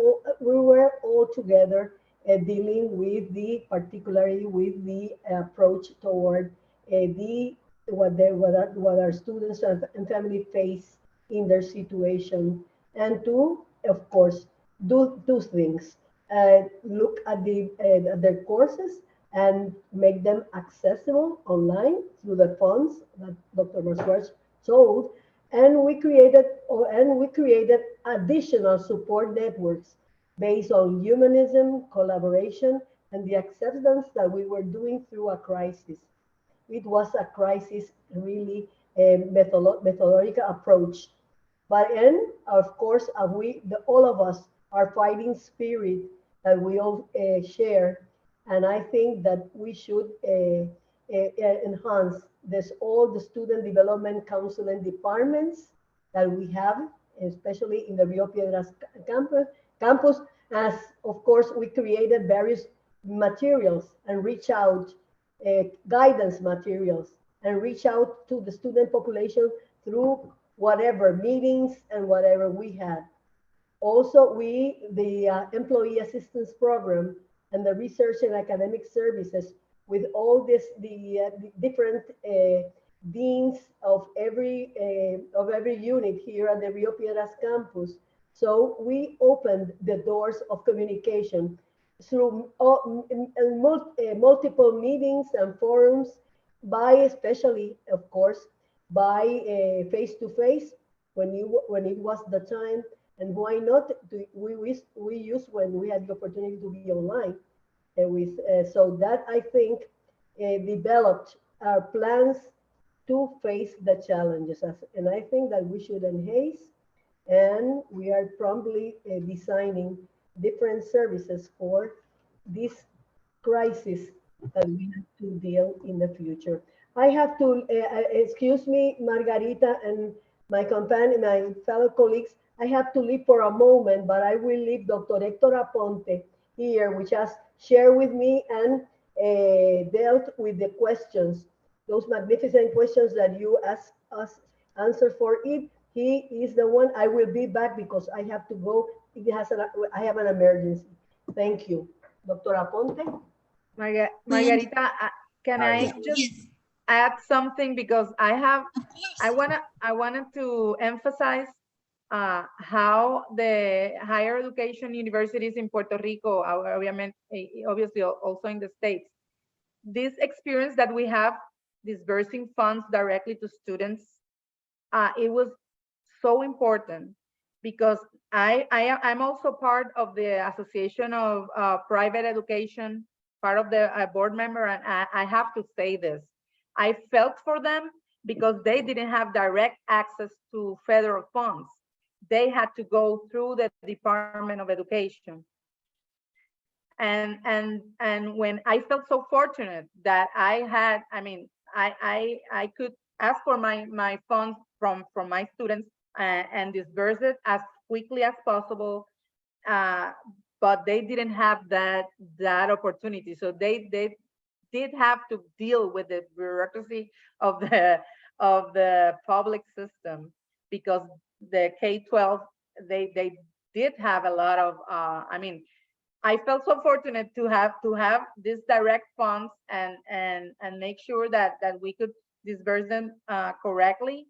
all together dealing with particularly with the approach toward what our students and family face in their situation, and to, of course, do two things: look at their courses and make them accessible online through the funds that Dr. Marsuach told, and we created additional support networks based on humanism, collaboration, and the acceptance that we were doing through a crisis. It was a crisis, really, a methodological approach. But and of course, all of us are fighting spirit that we all share, and I think that we should enhance all the student development council and departments that we have, especially in the Rio Piedras campus. As of course, we created various materials and reach out guidance materials and reach out to the student population through whatever meetings and whatever we had. Also, the employee assistance program and the research and academic services with all the different deans of every unit here at the Rio Piedras campus. So we opened the doors of communication through multiple meetings and forums, especially, of course, by face-to-face when it was the time, and why not? We use when we had the opportunity to be online, so that I think developed our plans to face the challenges, and I think that we should enhance, and we are promptly designing different services for this crisis that we have to deal in the future. I have to, excuse me, Margarita and my fellow colleagues, I have to leave for a moment, but I will leave Dr. Hector Aponte here, which has shared with me and dealt with the questions, those magnificent questions that you asked us answer for it. He is the one. I will be back because I have to go. I have an emergency. Thank you. Dr. Aponte? Margarita, can I just add something, because I wanted to emphasize how the higher education universities in Puerto Rico, obviously also in the States, this experience that we have disbursing funds directly to students, it was so important, because I'm also part of the Association of Private Education, part of the board member, and I have to say this. I felt for them because they didn't have direct access to federal funds. They had to go through the Department of Education. And when I felt so fortunate that I could ask for my funds from my students and disburse it as quickly as possible, but they didn't have that opportunity. So they did have to deal with the bureaucracy of the public system, because the K-12, they did have a lot of, I felt so fortunate to have these direct funds and make sure that we could disburse them correctly.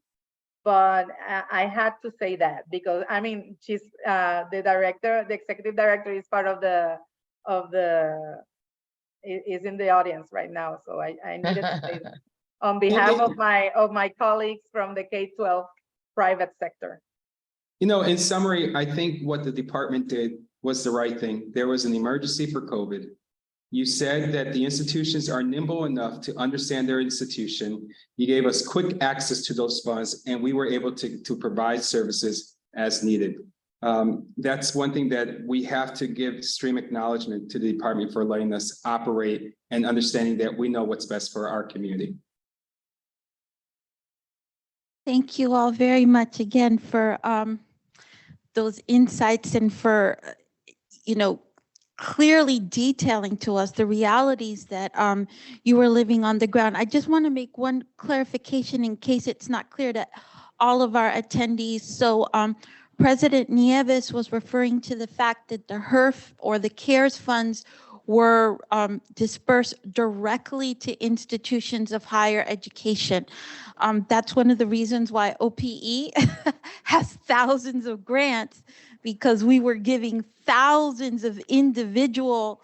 But I had to say that, because she's the executive director is part of the is in the audience right now, so I needed to say that on behalf of my colleagues from the K-12 private sector. In summary, I think what the department did was the right thing. There was an emergency for COVID. You said that the institutions are nimble enough to understand their institution. You gave us quick access to those funds, and we were able to provide services as needed. That's one thing that we have to give extreme acknowledgement to the department for letting us operate and understanding that we know what's best for our community. Thank you all very much again for those insights and for, clearly detailing to us the realities that you were living on the ground. I just want to make one clarification in case it's not clear to all of our attendees. So President Nieves was referring to the fact that the HERF or the CARES funds were dispersed directly to institutions of higher education. That's one of the reasons why OPE has thousands of grants, because we were giving thousands of individual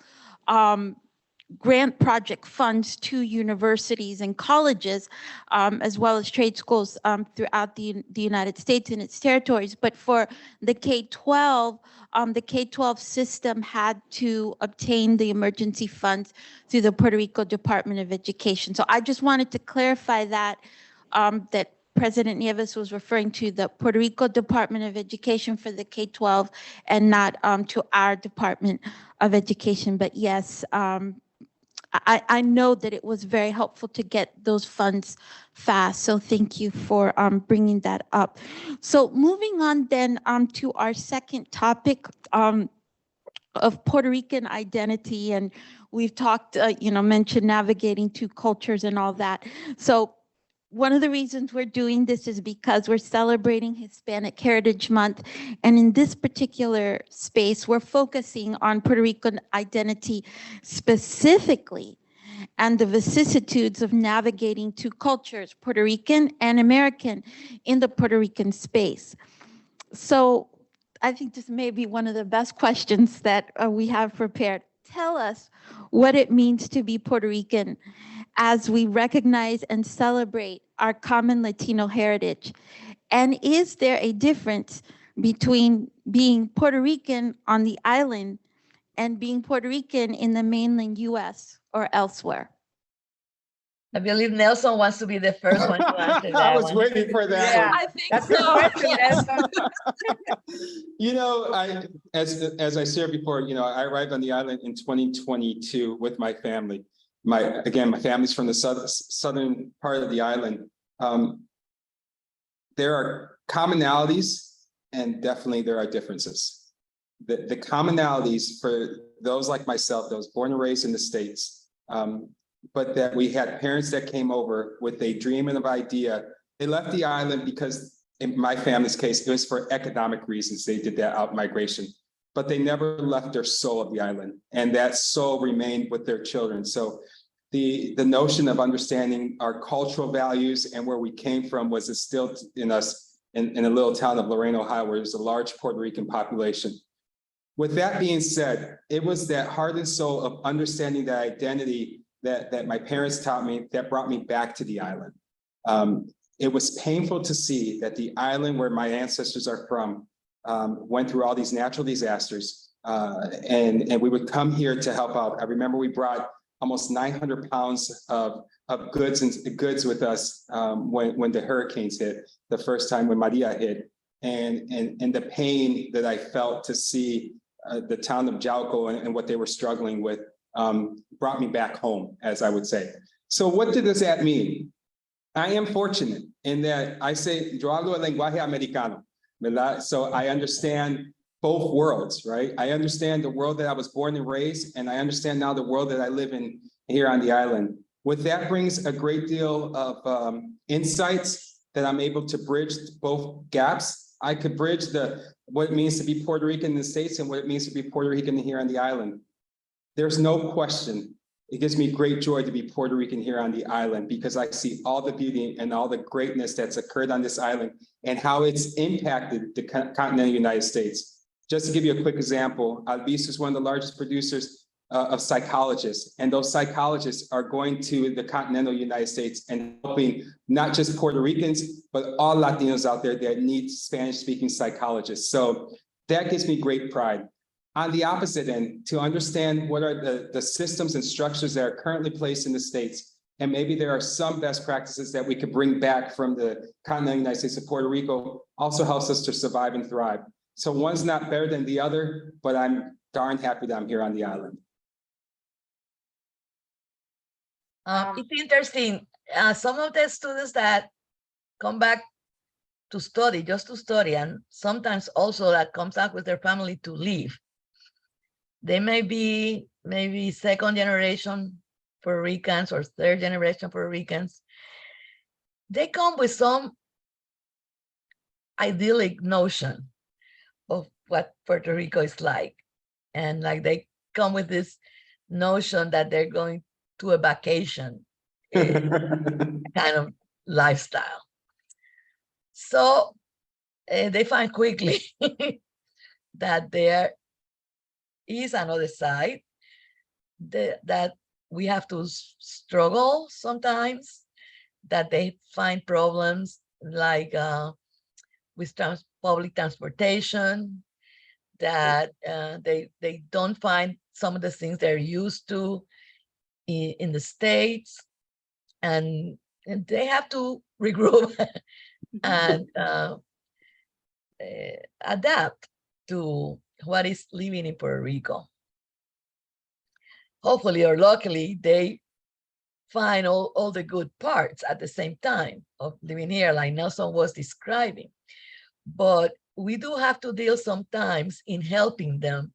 grant project funds to universities and colleges, as well as trade schools throughout the United States and its territories. But for the K-12, the K-12 system had to obtain the emergency funds through the Puerto Rico Department of Education. So I just wanted to clarify that, that President Nieves was referring to the Puerto Rico Department of Education for the K-12 and not to our Department of Education. But yes, I know that it was very helpful to get those funds fast. So thank you for bringing that up. So moving on then to our second topic of Puerto Rican identity. And we've talked, mentioned navigating two cultures and all that. So one of the reasons we're doing this is because we're celebrating Hispanic Heritage Month. And in this particular space, we're focusing on Puerto Rican identity specifically and the vicissitudes of navigating two cultures, Puerto Rican and American, in the Puerto Rican space. So I think this may be one of the best questions that we have prepared. Tell us what it means to be Puerto Rican as we recognize and celebrate our common Latino heritage. And is there a difference between being Puerto Rican on the island and being Puerto Rican in the mainland US or elsewhere? I believe Nelson wants to be the first one to answer that. I was one. waiting for that Yeah. one. I think That's so. the question, Yes. Nelson. As I shared before, I arrived on the island in 2022 with my family. My family's from the southern part of the island. There are commonalities and definitely there are differences. The commonalities for those like myself, those born and raised in the States, but that we had parents that came over with a dream and an idea. They left the island because, in my family's case, it was for economic reasons. They did that out migration, but they never left their soul of the island, and that soul remained with their children. So the notion of understanding our cultural values and where we came from was instilled in us in a little town of Lorain, Ohio, where there's a large Puerto Rican population. With that being said, it was that heart and soul of understanding that identity that my parents taught me that brought me back to the island. It was painful to see that the island where my ancestors are from went through all these natural disasters, and we would come here to help out. I remember we brought almost 900 pounds of goods with us when the hurricanes hit, the first time when Maria hit, and the pain that I felt to see the town of Jauco and what they were struggling with brought me back home, as I would say. So what does that mean? I am fortunate in that I say, yo hablo el lenguaje americano, ¿verdad? So I understand both worlds, right? I understand the world that I was born and raised, and I understand now the world that I live in here on the island. With that brings a great deal of insights that I'm able to bridge both gaps. I could bridge what it means to be Puerto Rican in the States and what it means to be Puerto Rican here on the island. There's no question. It gives me great joy to be Puerto Rican here on the island because I see all the beauty and all the greatness that's occurred on this island and how it's impacted the continental United States. Just to give you a quick example, Albizu is one of the largest producers of psychologists, and those psychologists are going to the continental United States and helping not just Puerto Ricans, but all Latinos out there that need Spanish-speaking psychologists. So that gives me great pride. On the opposite end, to understand what are the systems and structures that are currently placed in the States And maybe there are some best practices that we could bring back from the continental United States of Puerto Rico, also helps us to survive and thrive. So one's not better than the other, but I'm darn happy that I'm here on the island. It's interesting. Some of the students that come back to study, just to study, and sometimes also that comes back with their family to live. They may be maybe second generation Puerto Ricans or third generation Puerto Ricans. They come with some idyllic notion of what Puerto Rico is like. And like they come with this notion that they're going to a vacation kind of lifestyle. So they find quickly that there is another side, that we have to struggle sometimes, that they find problems like with public transportation, that they don't find some of the things they're used to in the States, and they have to regroup and adapt to what is living in Puerto Rico. Hopefully or luckily, they find all the good parts at the same time of living here, like Nelson was describing. But we do have to deal sometimes in helping them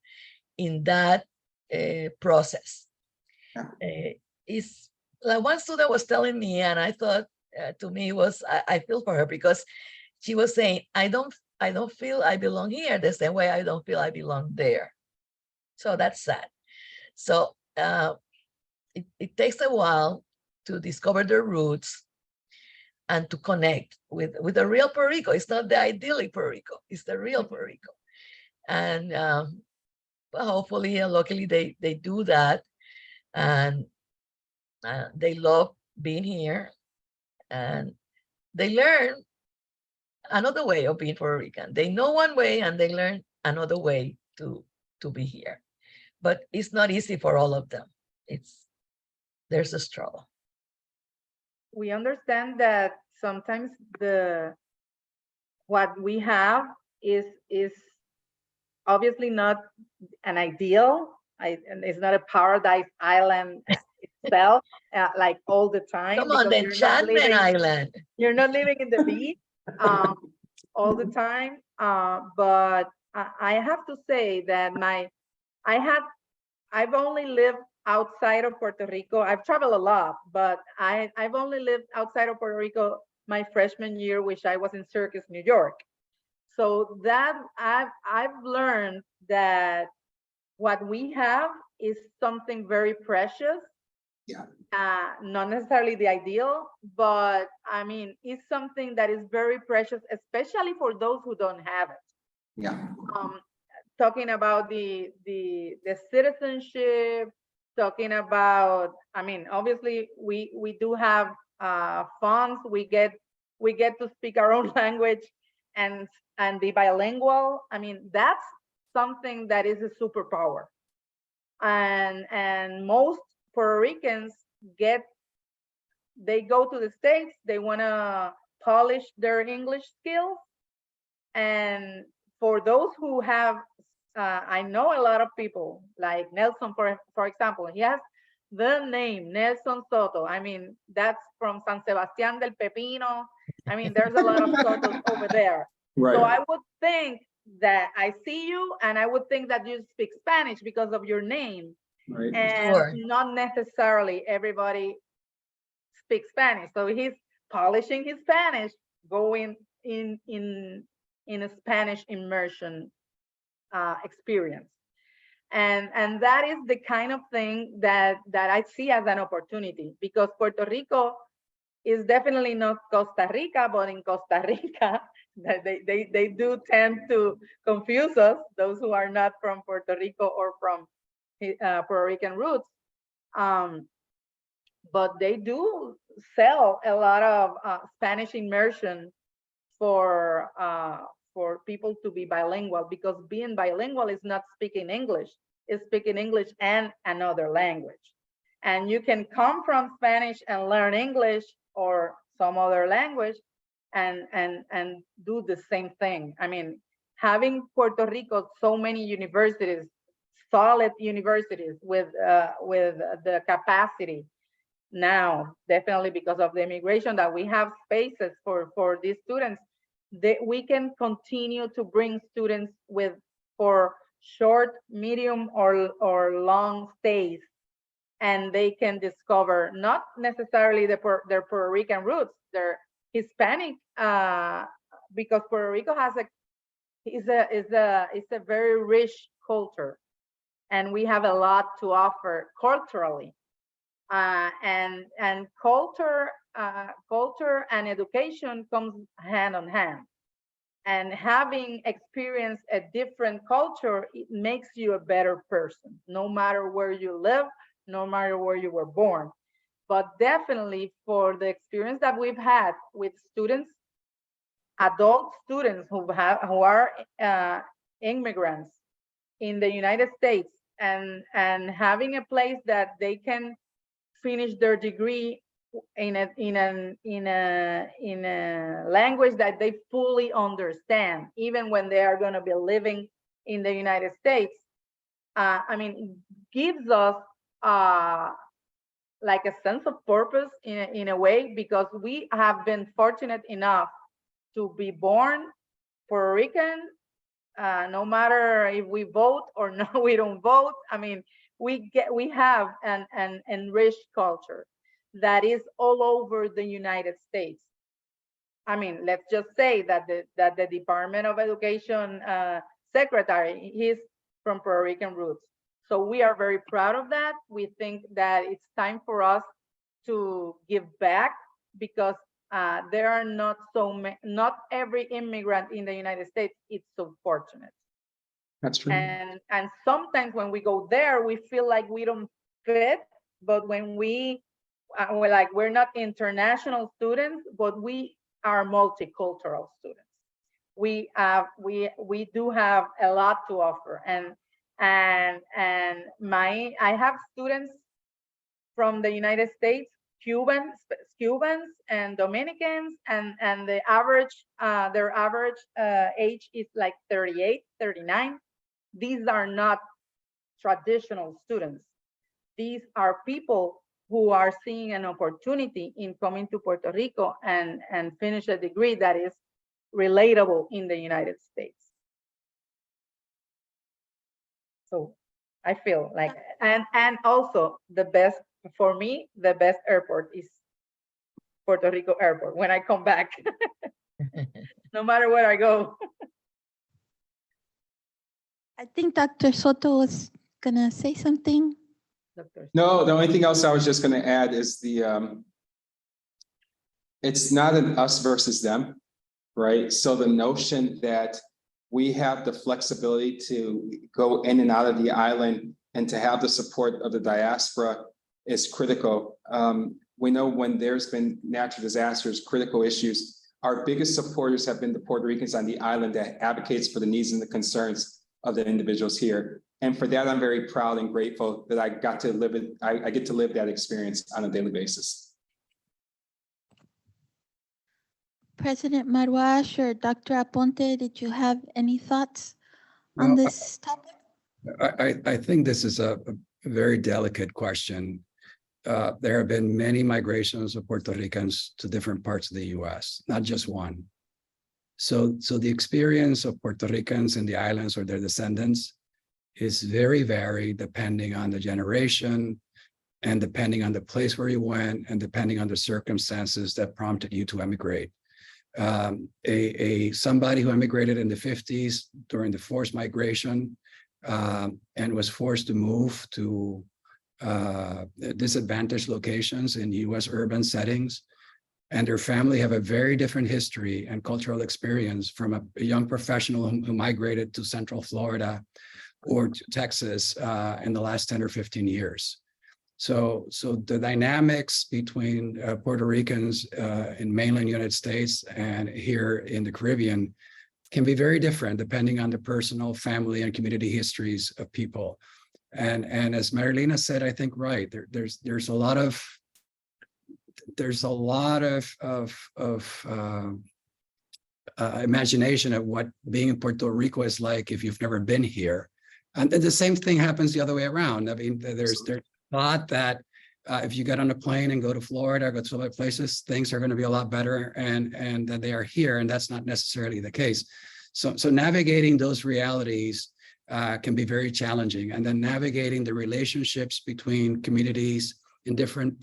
in that process. It's like one student was telling me, and I thought to me was, I feel for her, because she was saying, I don't feel I belong here the same way I don't feel I belong there. So that's sad. So it takes a while to discover their roots and to connect with the real Puerto Rico. It's not the idyllic Puerto Rico, it's the real Puerto Rico. And well, hopefully and luckily they do that, and they love being here, and they learn another way of being Puerto Rican. They know one way and they learn another way to be here. But it's not easy for all of them. There's a struggle. We understand that sometimes what we have is obviously not an ideal. And it's not a paradise island itself, like all the time. Come on, the Enchantment Island. You're not living in the beach all the time. But I have to say that I've only lived outside of Puerto Rico. I've traveled a lot, but I've only lived outside of Puerto Rico my freshman year, which I was in Syracuse, New York. So that I've learned that what we have is something very precious. Yeah. Not necessarily the ideal, but I mean, it's something that is very precious, especially for those who don't have it. Yeah. Talking about the citizenship, talking about, I mean, obviously we do have funds. We get to speak our own language and be bilingual. I mean, that's something that is a superpower. And most Puerto Ricans they go to the States, they want to polish their English skills. And for those who have, I know a lot of people like Nelson, for example, he has the name Nelson Soto. I mean, that's from San Sebastián del Pepino. I mean, there's a lot of Sotos over there. Right. So I would think that I see you and I would think that you speak Spanish because of your name. Right. And sure, not necessarily everybody speaks Spanish. So he's polishing his Spanish, going in a Spanish immersion experience. And that is the kind of thing that I see as an opportunity, because Puerto Rico is definitely not Costa Rica, but in Costa Rica, they do tend to confuse us, those who are not from Puerto Rico or from Puerto Rican roots. But they do sell a lot of Spanish immersion for people to be bilingual, because being bilingual is not speaking English, it's speaking English and another language. And you can come from Spanish and learn English or some other language and do the same thing. I mean, having Puerto Rico so many universities, solid universities with the capacity now, definitely because of the immigration, that we have spaces for these students, that we can continue to bring students for short, medium, or long stays, and they can discover not necessarily their Puerto Rican roots, their Hispanic, because Puerto Rico is a very rich culture, and we have a lot to offer culturally, and culture and education comes hand in hand. And having experienced a different culture, it makes you a better person, no matter where you live, no matter where you were born. But definitely for the experience that we've had with students, adult students who are immigrants in the United States, and having a place that they can finish their degree in a language that they fully understand, even when they are going to be living in the United States. I mean, it gives us like a sense of purpose in a way, because we have been fortunate enough to be born Puerto Rican, no matter if we vote or no, we don't vote. I mean, we have an enriched culture that is all over the United States. I mean, let's just say that the Department of Education secretary, he's from Puerto Rican roots. So we are very proud of that. We think that it's time for us to give back, because there are not every immigrant in the United States is so fortunate. That's true. And sometimes when we go there, we feel like we don't fit. But when we're not international students, but we are multicultural students. We do have a lot to offer, and I have students from the United States, Cubans and Dominicans, and their average age is like 38, 39. These are not traditional students. These are people who are seeing an opportunity in coming to Puerto Rico and finish a degree that is relatable in the United States. So I feel like, and also the best, for me, the best airport is Puerto Rico Airport when I come back, no matter where I go. I think Dr. Soto was gonna say something. No, the only thing else I was just going to add is it's not an us versus them, right? So the notion that we have the flexibility to go in and out of the island and to have the support of the diaspora is critical. We know when there's been natural disasters, critical issues, our biggest supporters have been the Puerto Ricans on the island that advocates for the needs and the concerns of the individuals here. And for that, I'm very proud and grateful that I got to live it. I get to live that experience on a daily basis. President Marwash or Dr. Aponte, did you have any thoughts on this topic? I think this is a very delicate question. There have been many migrations of Puerto Ricans to different parts of the US, not just one. So the experience of Puerto Ricans in the islands or their descendants is very varied depending on the generation and depending on the place where you went and depending on the circumstances that prompted you to emigrate. Somebody who emigrated in the 50s during the forced migration and was forced to move to disadvantaged locations in US urban settings, and their family have a very different history and cultural experience from a young professional who migrated to Central Florida or to Texas in the last 10 or 15 years. So the dynamics between Puerto Ricans in mainland United States and here in the Caribbean can be very different depending on the personal, family, and community histories of people. And as Marilena said, I think right, there's a lot of imagination of what being in Puerto Rico is like if you've never been here. And the same thing happens the other way around. I mean, there's thought that if you get on a plane and go to Florida, go to other places, things are going to be a lot better and that they are here. And that's not necessarily the case. So navigating those realities can be very challenging. And then navigating the relationships between communities in different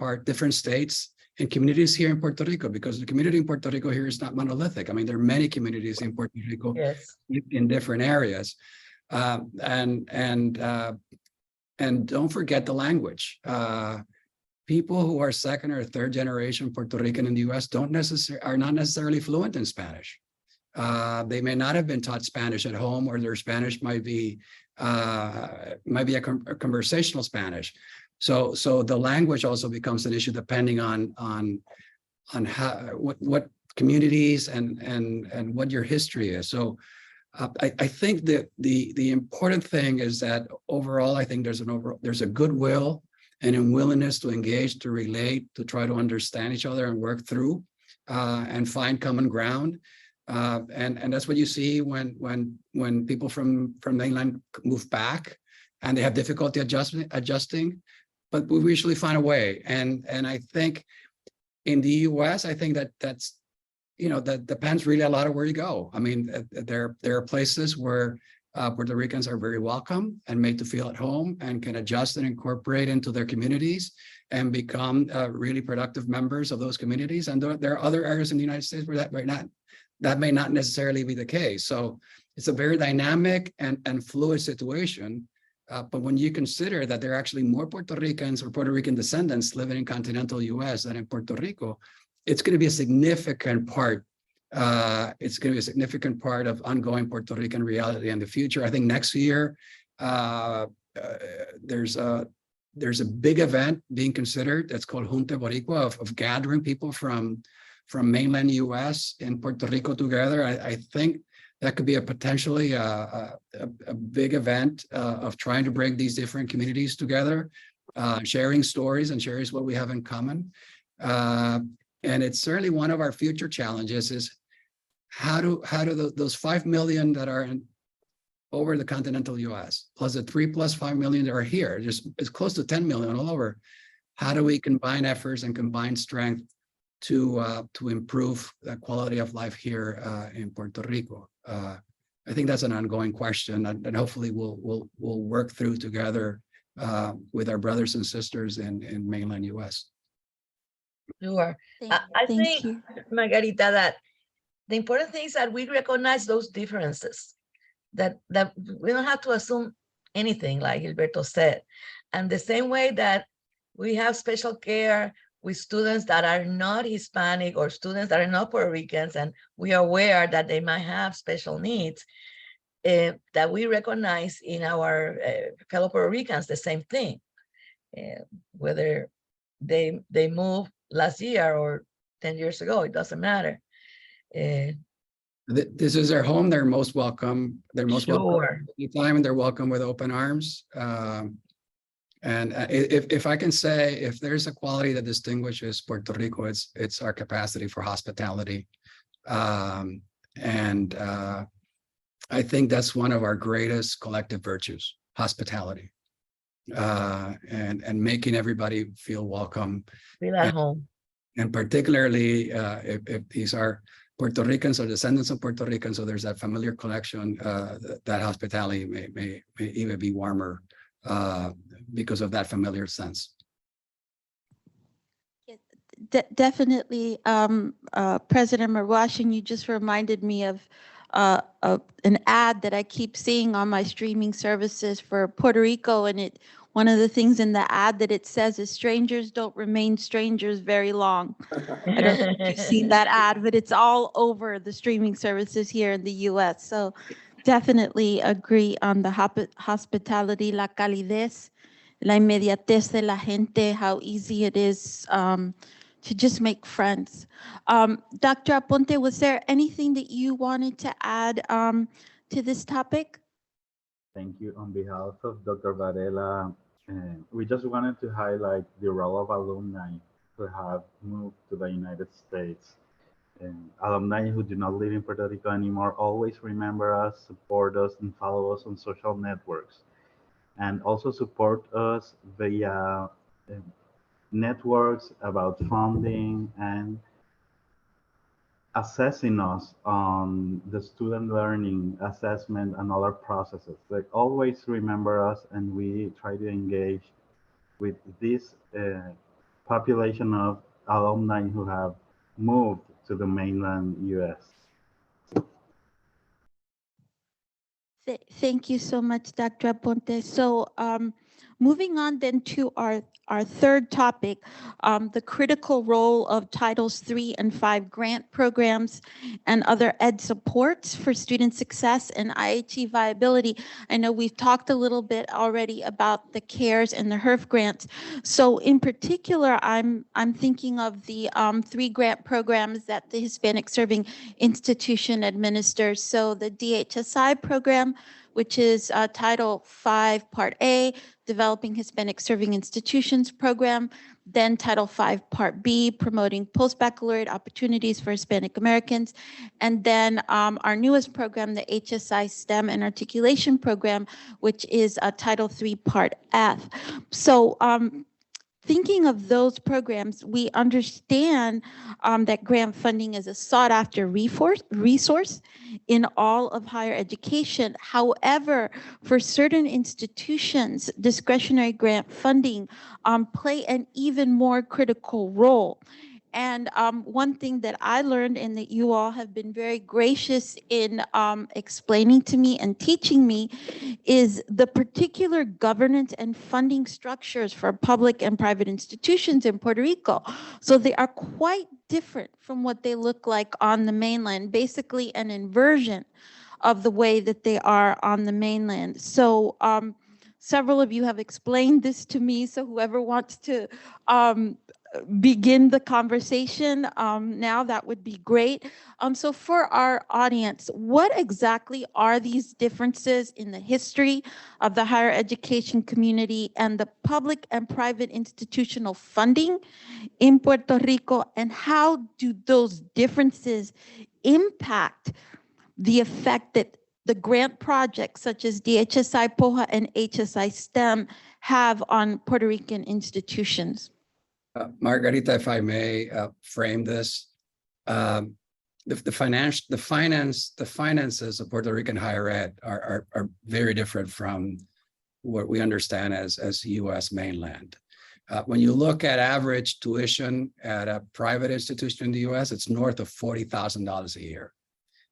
states and communities here in Puerto Rico, because the community in Puerto Rico here is not monolithic. I mean, there are many communities in Puerto Rico in different areas. And don't forget the language. People who are second or third generation Puerto Rican in the U.S. are not necessarily fluent in Spanish. They may not have been taught Spanish at home, or their Spanish might be a conversational Spanish. So the language also becomes an issue depending on how what communities and what your history is. So I think that the important thing is that overall, I think there's a goodwill and a willingness to engage, to relate, to try to understand each other and work through and find common ground. And that's what you see when people from mainland move back and they have difficulty adjusting, but we usually find a way. And I think in the US, I think that's, that depends really a lot of where you go. I mean, there are places where Puerto Ricans are very welcome and made to feel at home and can adjust and incorporate into their communities and become really productive members of those communities. And there are other areas in the United States where that may not necessarily be the case. So it's a very dynamic and fluid situation. But when you consider that there are actually more Puerto Ricans or Puerto Rican descendants living in continental US than in Puerto Rico, it's going to be a significant part. It's going to be a significant part of ongoing Puerto Rican reality in the future. I think next year, there's a big event being considered that's called Junta Boricua of gathering people from mainland US and Puerto Rico together. I think that could be potentially a big event of trying to bring these different communities together, sharing stories and sharing what we have in common. And it's certainly one of our future challenges is how do those 5 million that are over the continental US, plus the 3 + 5 million that are here, it's close to 10 million all over. How do we combine efforts and combine strength to improve the quality of life here in Puerto Rico? I think that's an ongoing question, and hopefully we'll work through together with our brothers and sisters in mainland US. Sure. I Thank think, you. Margarita, that the important thing is that we recognize those differences, that we don't have to assume anything, like Gilberto said. And the same way that we have special care with students that are not Hispanic or students that are not Puerto Ricans, and we are aware that they might have special needs, that we recognize in our fellow Puerto Ricans the same thing, whether they moved last year or 10 years ago, it doesn't matter. This is their home. They're most welcome. They're most welcome anytime, and they're welcome with open arms. And if I can say, if there's a quality that distinguishes Puerto Rico, it's our capacity for hospitality. And I think that's one of our greatest collective virtues, hospitality. And making everybody feel welcome. Feel at home. And particularly if these are Puerto Ricans or descendants of Puerto Ricans, so there's that familiar connection, that hospitality may even be warmer because of that familiar sense. Definitely, President Marwashin, you just reminded me of an ad that I keep seeing on my streaming services for Puerto Rico, and one of the things in the ad that it says is strangers don't remain strangers very long. I don't know if you've seen that ad, but it's all over the streaming services here in the US. So definitely agree on the hospitality, la calidez, la inmediatez de la gente, how easy it is to just make friends. Dr. Aponte, was there anything that you wanted to add to this topic? Thank you. On behalf of Dr. Varela, we just wanted to highlight the role of alumni who have moved to the United States. And alumni who do not live in Puerto Rico anymore always remember us, support us, and follow us on social networks. And also support us via networks about funding and assessing us on the student learning assessment and other processes. They always remember us, and we try to engage with this population of alumni who have moved to the mainland US. Thank you so much, Dr. Aponte. So moving on then to our third topic, the critical role of Titles 3 and 5 grant programs and other ed supports for student success and IHE viability. I know we've talked a little bit already about the CARES and the HERF grants. So in particular, I'm thinking of the 3 grant programs that the Hispanic Serving Institution administers. So the DHSI program, which is Title 5, Part A, Developing Hispanic Serving Institutions program, then Title 5, Part B, Promoting Post-Baccalaureate Opportunities for Hispanic Americans, and then our newest program, the HSI STEM and Articulation program, which is Title 3, Part F. So thinking of those programs, we understand that grant funding is a sought-after resource in all of higher education. However, for certain institutions, discretionary grant funding play an even more critical role. And one thing that I learned, and that you all have been very gracious in explaining to me and teaching me, is the particular governance and funding structures for public and private institutions in Puerto Rico. So they are quite different from what they look like on the mainland, basically an inversion of the way that they are on the mainland. So several of you have explained this to me, so whoever wants to begin the conversation now, that would be great. So for our audience, what exactly are these differences in the history of the higher education community and the public and private institutional funding in Puerto Rico, and how do those differences impact the effect that the grant projects such as DHSI POHA and HSI STEM have on Puerto Rican institutions? Margarita, if I may frame this, the finances of Puerto Rican higher ed are very different from what we understand as U.S. mainland. When you look at average tuition at a private institution in the U.S., it's north of $40,000 a year.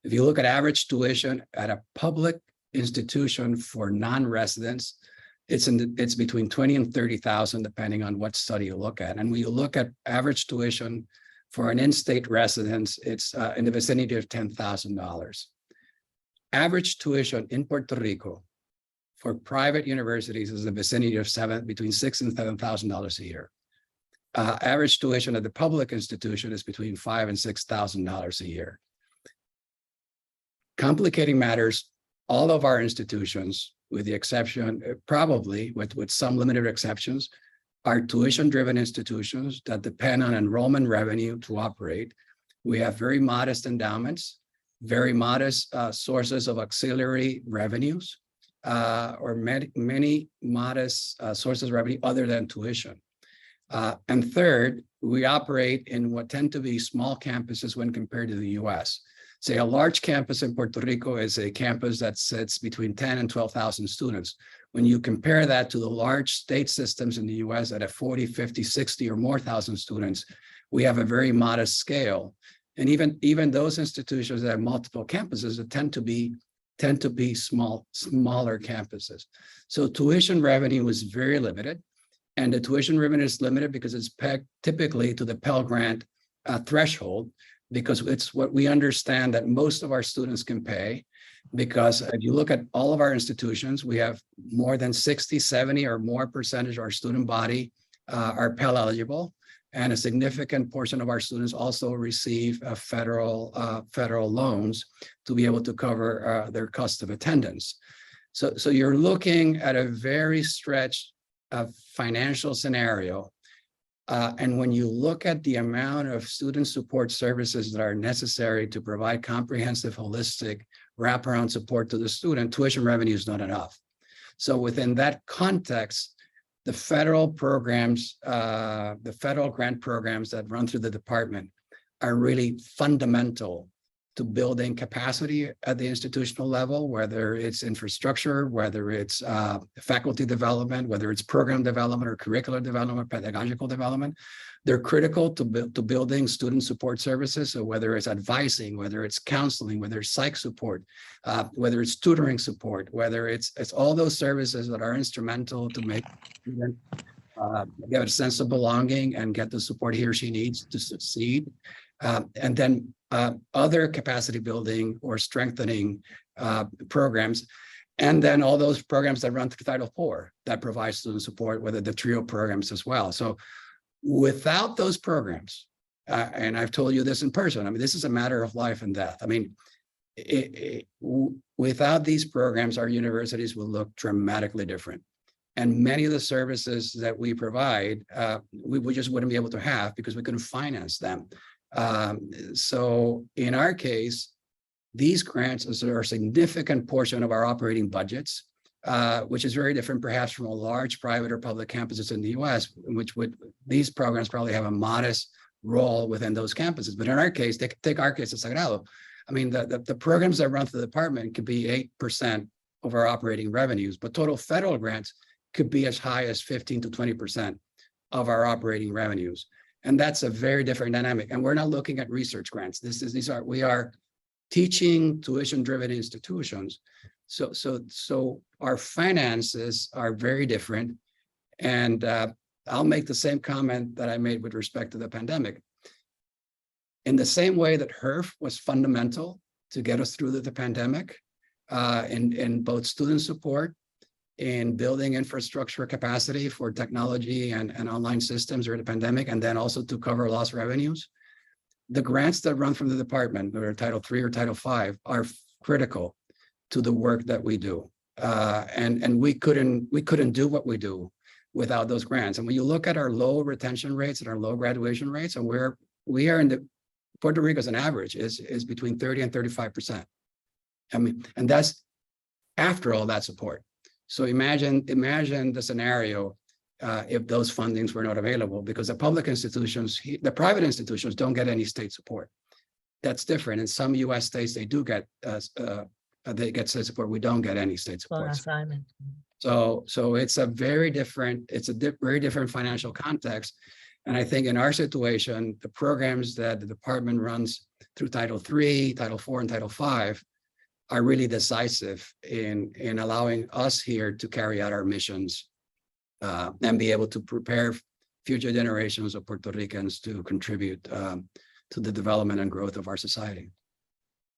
If you look at average tuition at a public institution for non-residents, it's between 20 and 30,000, depending on what study you look at. And when you look at average tuition for an in-state residence, it's in the vicinity of $10,000. Average tuition in Puerto Rico for private universities is in the vicinity of between $6,000 and $7,000 a year. Average tuition at the public institution is between $5,000 and $6,000 a year. Complicating matters, all of our institutions, with the exception, probably with some limited exceptions, are tuition-driven institutions that depend on enrollment revenue to operate. We have very modest endowments, very modest sources of auxiliary revenues, or many modest sources of revenue other than tuition. And third, we operate in what tend to be small campuses when compared to the US. Say a large campus in Puerto Rico is a campus that sits between 10 and 12,000 students. When you compare that to the large state systems in the US that have 40, 50, 60 or more thousand students, we have a very modest scale. And even those institutions that have multiple campuses tend to be smaller campuses. So tuition revenue is very limited. And the tuition revenue is limited because it's pegged typically to the Pell Grant threshold, because it's what we understand that most of our students can pay. Because if you look at all of our institutions, we have more than 60, 70 or more percentage of our student body are Pell eligible. And a significant portion of our students also receive federal loans to be able to cover their cost of attendance. So you're looking at a very stretched financial scenario. And when you look at the amount of student support services that are necessary to provide comprehensive, holistic, wraparound support to the student, tuition revenue is not enough. So within that context, the federal programs, the federal grant programs that run through the department are really fundamental to building capacity at the institutional level, whether it's infrastructure, whether it's faculty development, whether it's program development or curricular development, pedagogical development. They're critical to building student support services. So whether it's advising, whether it's counseling, whether it's psych support, whether it's tutoring support, whether it's all those services that are instrumental to make student get a sense of belonging and get the support he or she needs to succeed. And then other capacity building or strengthening programs. And then all those programs that run through Title IV that provide student support, whether the TRIO programs as well. So without those programs, and I've told you this in person, I mean, this is a matter of life and death. I mean, without these programs, our universities will look dramatically different. And many of the services that we provide, we just wouldn't be able to have because we couldn't finance them. So in our case, these grants are a significant portion of our operating budgets, which is very different perhaps from a large private or public campuses in the US, which these programs probably have a modest role within those campuses. But in our case, take our case at Sagrado. I mean, the programs that run through the department could be 8% of our operating revenues, but total federal grants could be as high as 15 to 20% of our operating revenues. And that's a very different dynamic. And we're not looking at research grants. We are teaching tuition-driven institutions. So our finances are very different. And I'll make the same comment that I made with respect to the pandemic. In the same way that HERF was fundamental to get us through the pandemic, in both student support, in building infrastructure capacity for technology and online systems during the pandemic, and then also to cover lost revenues. The grants that run from the department, whether Title III or Title V, are critical to the work that we do. And we couldn't do what we do without those grants. And when you look at our low retention rates and our low graduation rates, and we are in the Puerto Rico as an average is between 30 and 35%. I mean, and that's after all that support. So imagine the scenario if those fundings were not available, because the public institutions, the private institutions don't get any state support. That's different. In some U.S. states, they do get state support. We don't get any state support. So it's a very different financial context. And I think in our situation, the programs that the department runs through Title III, Title IV, and Title V are really decisive in allowing us here to carry out our missions and be able to prepare future generations of Puerto Ricans to contribute to the development and growth of our society.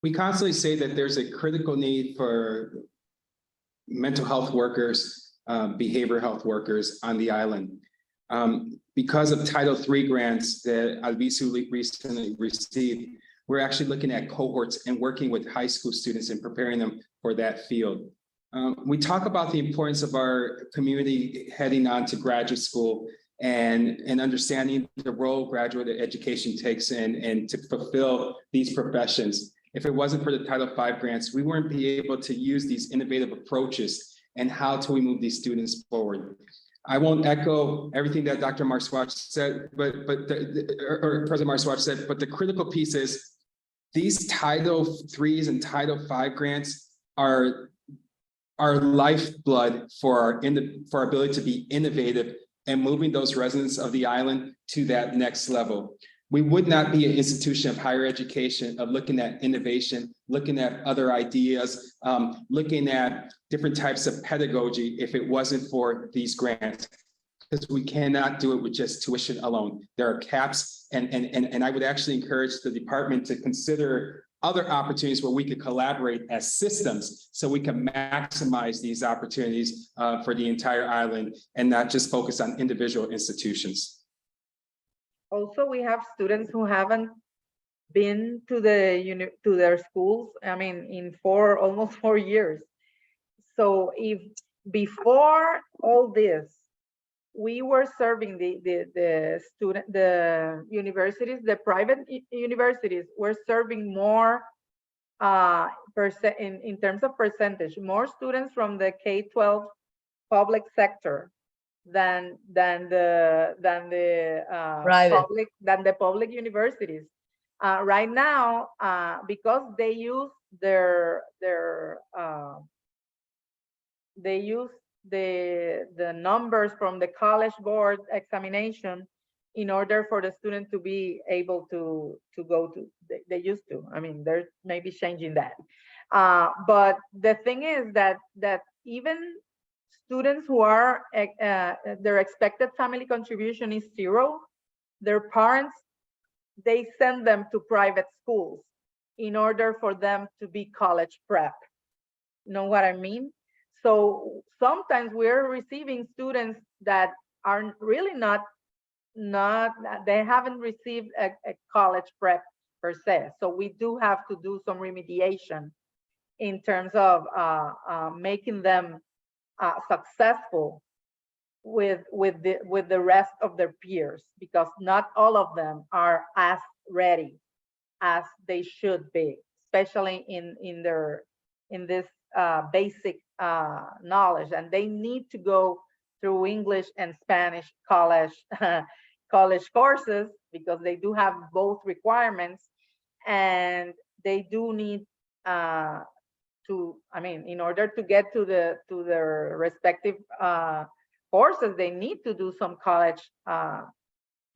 We constantly say that there's a critical need for mental health workers, behavioral health workers on the island. Because of Title III grants that Albizu recently received, we're actually looking at cohorts and working with high school students and preparing them for that field. We talk about the importance of our community heading on to graduate school and understanding the role graduate education takes in to fulfill these professions. If it wasn't for the Title V grants, we wouldn't be able to use these innovative approaches and how do we move these students forward. I won't echo everything that Dr. Marswatch said, or President Marswatch said, but the critical piece is these Title IIIs and Title V grants are our lifeblood for our ability to be innovative and moving those residents of the island to that next level. We would not be an institution of higher education of looking at innovation, looking at other ideas, looking at different types of pedagogy if it wasn't for these grants, because we cannot do it with just tuition alone. There are caps, and I would actually encourage the department to consider other opportunities where we could collaborate as systems so we can maximize these opportunities for the entire island and not just focus on individual institutions. Also, we have students who haven't been to their schools, I mean, in almost 4 years. So if before all this, we were serving the universities, the private universities were serving more in terms of percentage, more students from the K-12 public sector than the public universities. Right now, because they use the numbers from the College Board examination in order for the student to be able to go to, they used to, I mean, they're maybe changing that. But the thing is that even students who are, their expected family contribution is 0, their parents, they send them to private schools in order for them to be college prep. Know what I mean? So sometimes we're receiving students that are really not they haven't received a college prep per se. So we do have to do some remediation in terms of making them successful with the rest of their peers, because not all of them are as ready as they should be, especially in this basic knowledge, and they need to go through English and Spanish college courses, because they do have both requirements, and they do need to, I mean, in order to get to their respective courses, they need to do some college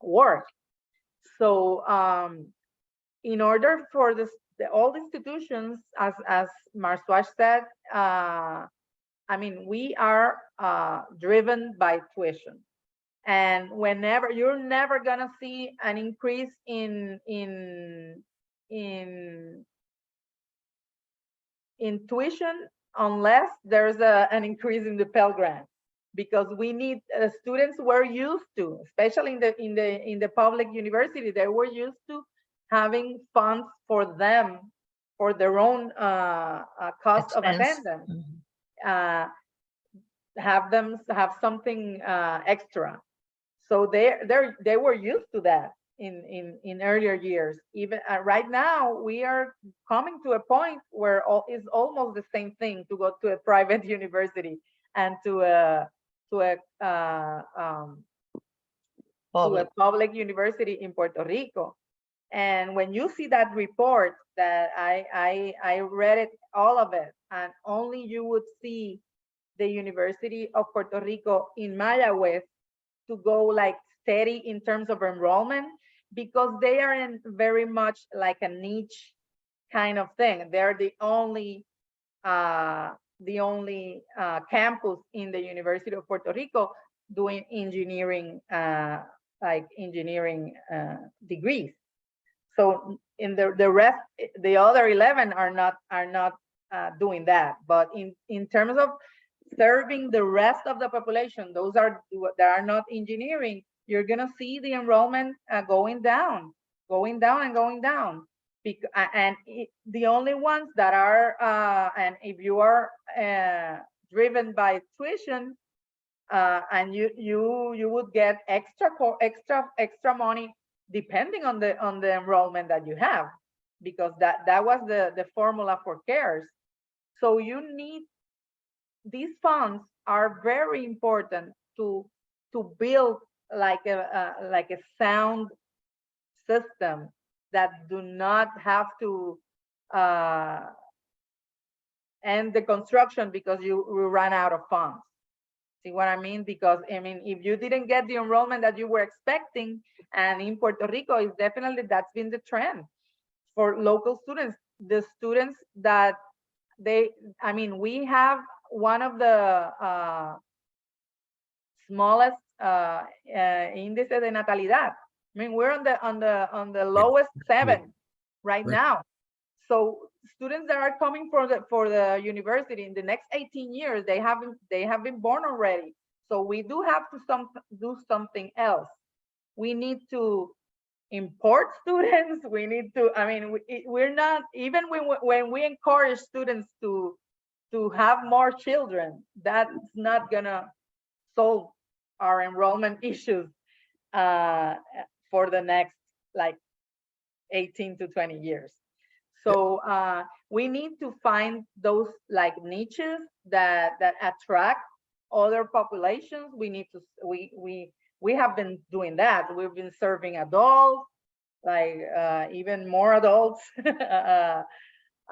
work. So in order for all the institutions, as Marswaj said, I mean, we are driven by tuition, and whenever you're never gonna see an increase in tuition unless there's an increase in the Pell Grant, because we need students were used to, especially in the public university, they were used to having funds for them for their own cost of attendance. Have something extra, so they were used to that in earlier years. Even right now, we are coming to a point where it's almost the same thing to go to a private university and to a public university in Puerto Rico. And when you see that report, that I read it, all of it, and only you would see the University of Puerto Rico in Mayagüez to go like steady in terms of enrollment, because they are in very much like a niche kind of thing. They're the only campus in the University of Puerto Rico doing engineering, degrees. So in the rest, the other 11 are not doing that. But in terms of serving the rest of the population, those that are not engineering, you're gonna see the enrollment going down. And the only ones that are, and if you are driven by tuition, and you would get extra money depending on the enrollment that you have, because that was the formula for CARES. So you need, these funds are very important to build like a sound system that do not have to end the construction because you ran out of funds. See what I mean? Because I mean, if you didn't get the enrollment that you were expecting, and in Puerto Rico, is definitely, that's been the trend for local students. The students that I mean, we have one of the smallest índice de natalidad. I mean, we're on the lowest 7 right now. So students that are coming for the university in the next 18 years, they have been born already. So we do have to do something else. We need to import students. We need to, I mean, we're not, even when we encourage students to to have more children. That's not gonna solve our enrollment issues for the next like 18 to 20 years. So we need to find those like niches that attract other populations. We need to we have been doing that. We've been serving adults, like even more adults,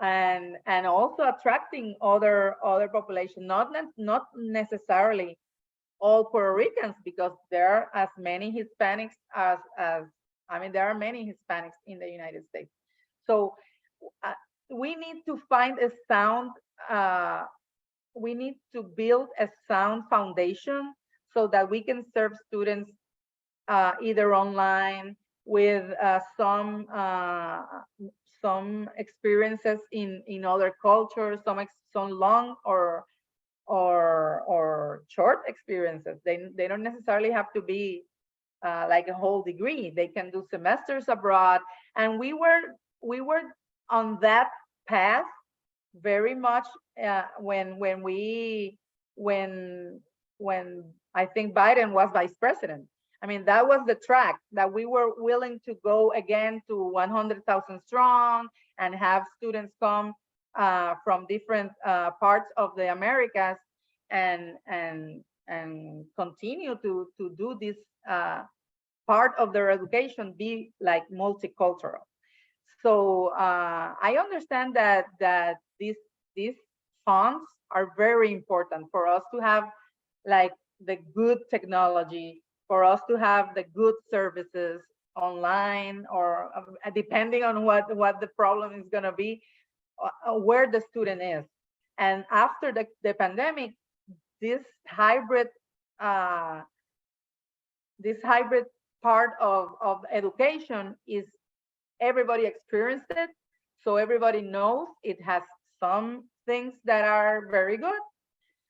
and also attracting other population, not necessarily all Puerto Ricans, because there are as many Hispanics as I mean, there are many Hispanics in the United States. So we need to find a sound, we need to build a sound foundation so that we can serve students either online with some experiences in other cultures, some long or short experiences. They don't necessarily have to be like a whole degree. They can do semesters abroad, and we were on that path very much when I think Biden was vice president. I mean, that was the track that we were willing to go again to 100,000 strong and have students come from different parts of the Americas and continue to do this part of their education be like multicultural. So I understand that these funds are very important for us to have like the good technology, for us to have the good services online, or depending on what the problem is going to be, where the student is. And after the pandemic, this hybrid part of education is everybody experienced it, so everybody knows it has some things that are very good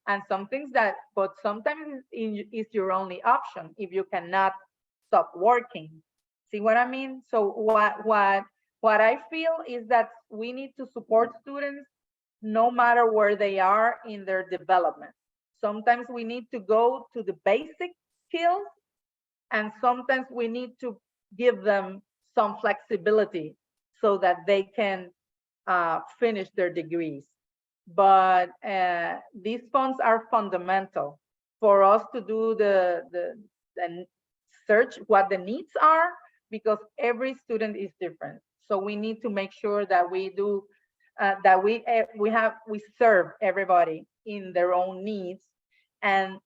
and some things that, but sometimes it's your only option if you cannot stop working. See what I mean? So what I feel is that we need to support students no matter where they are in their development. Sometimes we need to go to the basic skills, and sometimes we need to give them some flexibility so that they can finish their degrees. But these funds are fundamental for us to do the search what the needs are, because every student is different. So we need to make sure that we do that we serve everybody in their own needs and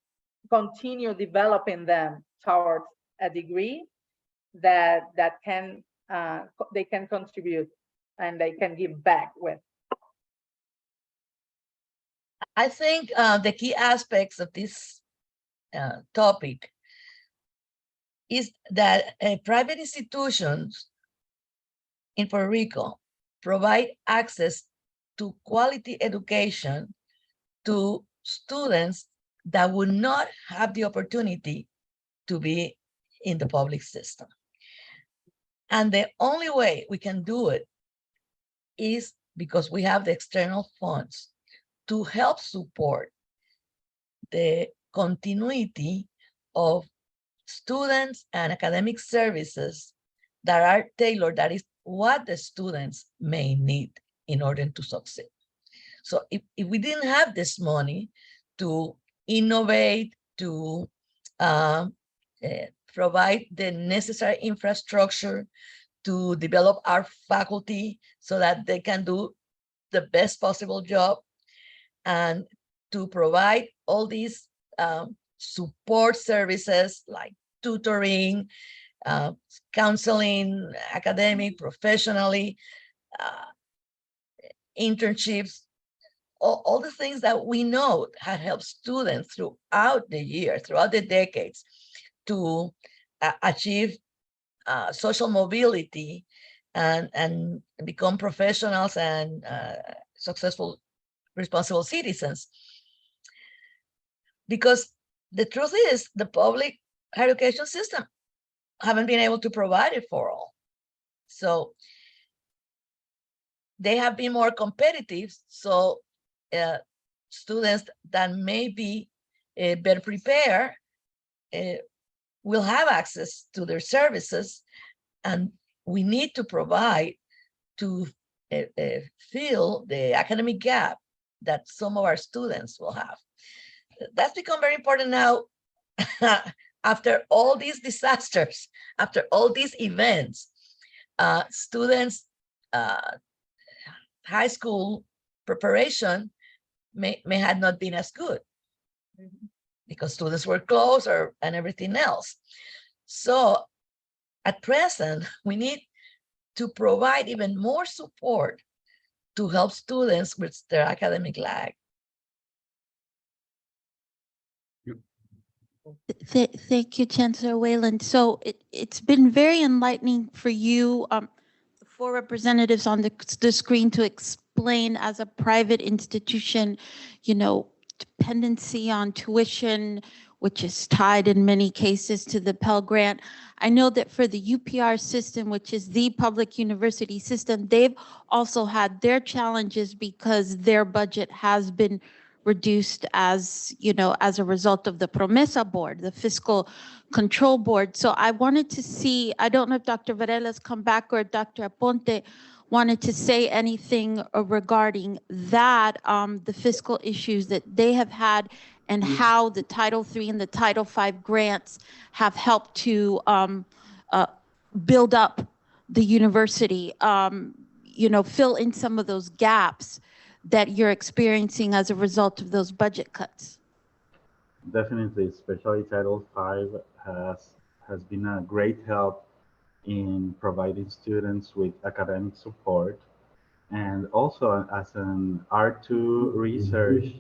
continue developing them towards a degree that can they can contribute and they can give back with. I think the key aspects of this topic is that private institutions in Puerto Rico provide access to quality education to students that would not have the opportunity to be in the public system. And the only way we can do it is because we have the external funds to help support the continuity of students and academic services that are tailored, that is what the students may need in order to succeed. So if we didn't have this money to innovate, to provide the necessary infrastructure, to develop our faculty so that they can do the best possible job, and to provide all these support services like tutoring, counseling, academic, professionally, internships, all the things that we know have helped students throughout the year, throughout the decades, to achieve social mobility and become professionals and successful, responsible citizens. Because the truth is, the public higher education system haven't been able to provide it for all. So they have been more competitive. So students that may be better prepared will have access to their services, and we need to provide to fill the academic gap that some of our students will have. That's become very important now after all these disasters, after all these events. Students' high school preparation may have not been as good because students were closed and everything else. So at present, we need to provide even more support to help students with their academic lag. Thank you, Chancellor Wayland. So it's been very enlightening for you, the 4 representatives on the screen, to explain as a private institution, you know, dependency on tuition, which is tied in many cases to the Pell Grant. I know that for the UPR system, which is the public university system, they've also had their challenges because their budget has been reduced as, you know, as a result of the PROMESA board, the fiscal control board. So I wanted to see, I don't know if Dr. Varela's come back or Dr. Aponte wanted to say anything regarding that, the fiscal issues that they have had and how the Title III and the Title V grants have helped to build up the university, you know, fill in some of those gaps that you're experiencing as a result of those budget cuts. Definitely, especially Title V has been a great help in providing students with academic support. And also as an R2 research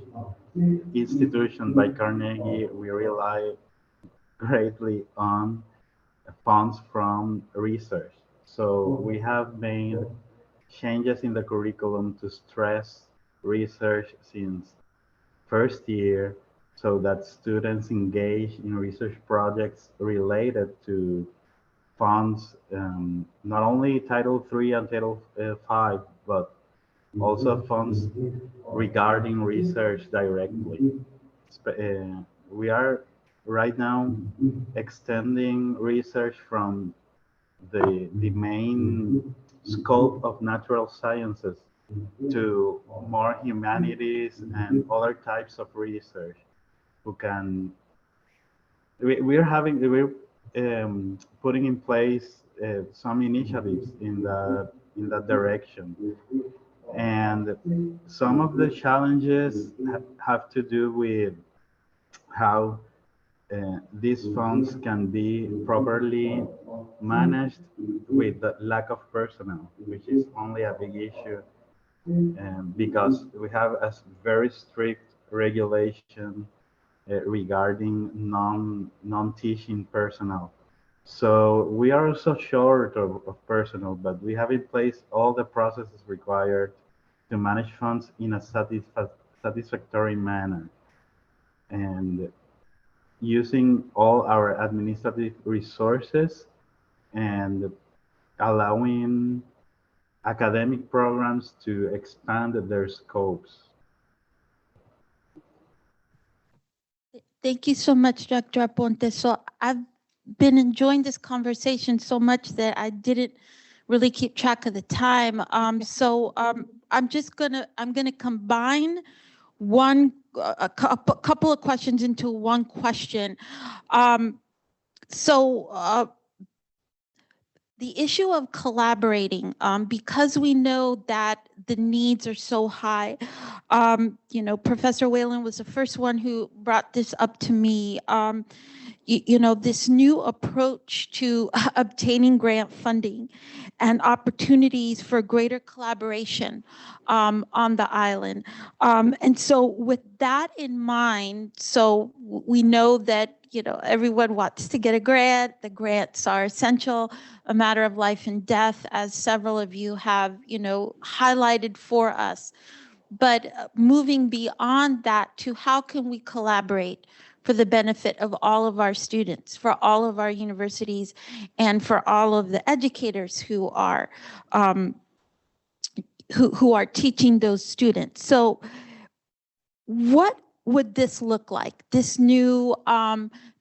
institution by Carnegie, we rely greatly on funds from research. So we have made changes in the curriculum to stress research since first year, so that students engage in research projects related to funds, not only Title III and Title V, but also funds regarding research directly. We are right now extending research from the main scope of natural sciences to more humanities and other types of research who can, we're putting in place some initiatives in that direction. And some of the challenges have to do with how these funds can be properly managed with the lack of personnel, which is only a big issue because we have a very strict regulation regarding non-teaching personnel. So we are also short of personnel, but we have in place all the processes required to manage funds in a satisfactory manner. And using all our administrative resources and allowing academic programs to expand their scopes. Thank you so much, Dr. Aponte. So I've been enjoying this conversation so much that I didn't really keep track of the time. I'm gonna combine a couple of questions into one question. The issue of collaborating, because we know that the needs are so high, you know, Professor Whalen was the first one who brought this up to me. You know, this new approach to obtaining grant funding and opportunities for greater collaboration on the island. And so with that in mind, so we know that, you know, everyone wants to get a grant. The grants are essential, a matter of life and death, as several of you have, you know, highlighted for us. But moving beyond that to how can we collaborate for the benefit of all of our students, for all of our universities, and for all of the educators who are teaching those students. So what would this look like? This new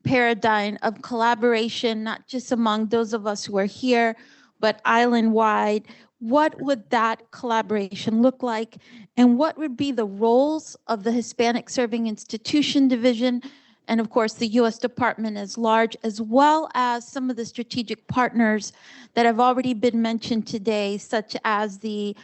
paradigm of collaboration, not just among those of us who are here, but island-wide. What would that collaboration look like? And what would be the roles of the Hispanic Serving Institution Division, and of course the U.S. Department as large, as well as some of the strategic partners that have already been mentioned today, such as the